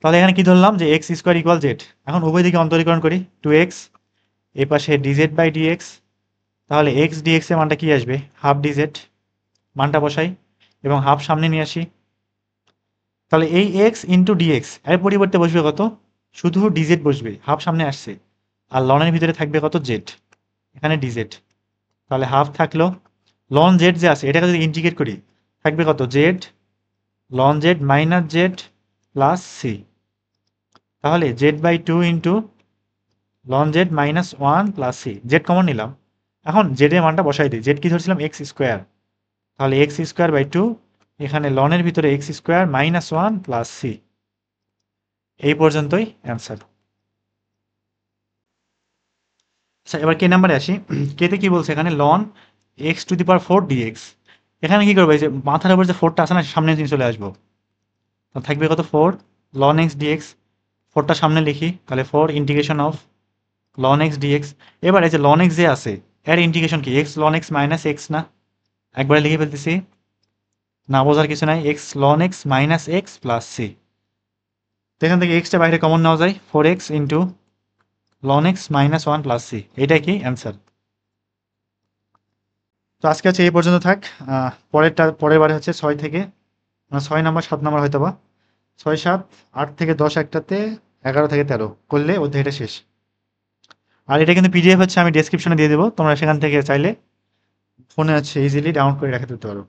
Speaker 1: তাহলে এখানে কি ধরলাম যে এক্স স্কোয়ার ইকুয়াল জেড। এখন উভয় দিকে অন্তরীকরণ করি, 2x, এ পাশে ডিজেড বাই ডিএক্স। তাহলে এক্স ডিএক্স এর মানটা কি আসবে, হাফ ডিজেড, মানটা বসাই এবং হাফ সামনে নিয়ে আসি। তাহলে এই এক্স ইন্টু ডিএক্স এর পরিবর্তে বসবে কত, শুধু ডিজেড বসবে, হাফ সামনে আসছে, আর লনের ভিতরে থাকবে কত, জেড, এখানে ডিজেড। তাহলে হাফ থাকলো, লন জেড যে আছে এটাকে যদি ইন্টিগ্রেট করি থাকবে কত, Z ln Z minus Z plus C. তাহলে Z by 2 into ln Z minus 1 plus C, Z common নিলাম। এখন জেড এর মানটা বসাই দিই, জেড কি ধরছিলাম, এক্স স্কোয়ার। তাহলে এক্স স্কোয়ার বাই 2, এখানে লনের ভিতরে X square minus 1 plus C. এই পর্যন্তই অ্যান্সার। আচ্ছা এবার কে নাম্বারে আসি। কেতে কি বলছে এখানে, ln X to the power 4 dx. এখানে কি করবো, এই যে মাথার উপর যে 4টা আছে না, সামনে নিয়ে চলে আসবো। তো থাকবে কত, 4 লন এক্স ডিএক্স, 4টা সামনে লিখি, তাহলে 4 integration of ln X dx. এবার এই যে লন এক্স যে আছে এর ইন্টিগ্রেশন কি, X ln x minus X না, একবারে লিখে ফেলতেছি, না বোঝার কিছু নাই, X ln x minus x plus C. তো এখান থেকে এক্সটা বাইরে কমন নেওয়া যায়, 4x into ln x minus 1 plus C, এটাই কি অ্যান্সার। তো আজকে হচ্ছে এই পর্যন্ত থাক। পরের বারে হচ্ছে 6 থেকে 6 নাম্বার 7 নাম্বার হয়তো বা 6 7 8 থেকে 10 একটাতে, 11 থেকে 13 করলে অধ্যায়টা শেষ। আর এটা কিন্তু পিডিএফ হচ্ছে, আমি ডেসক্রিপশনে দিয়ে দেবো, তোমরা সেখান থেকে চাইলে ফোনে হচ্ছে ইজিলি ডাউনলোড করে রেখে দিতে পারো।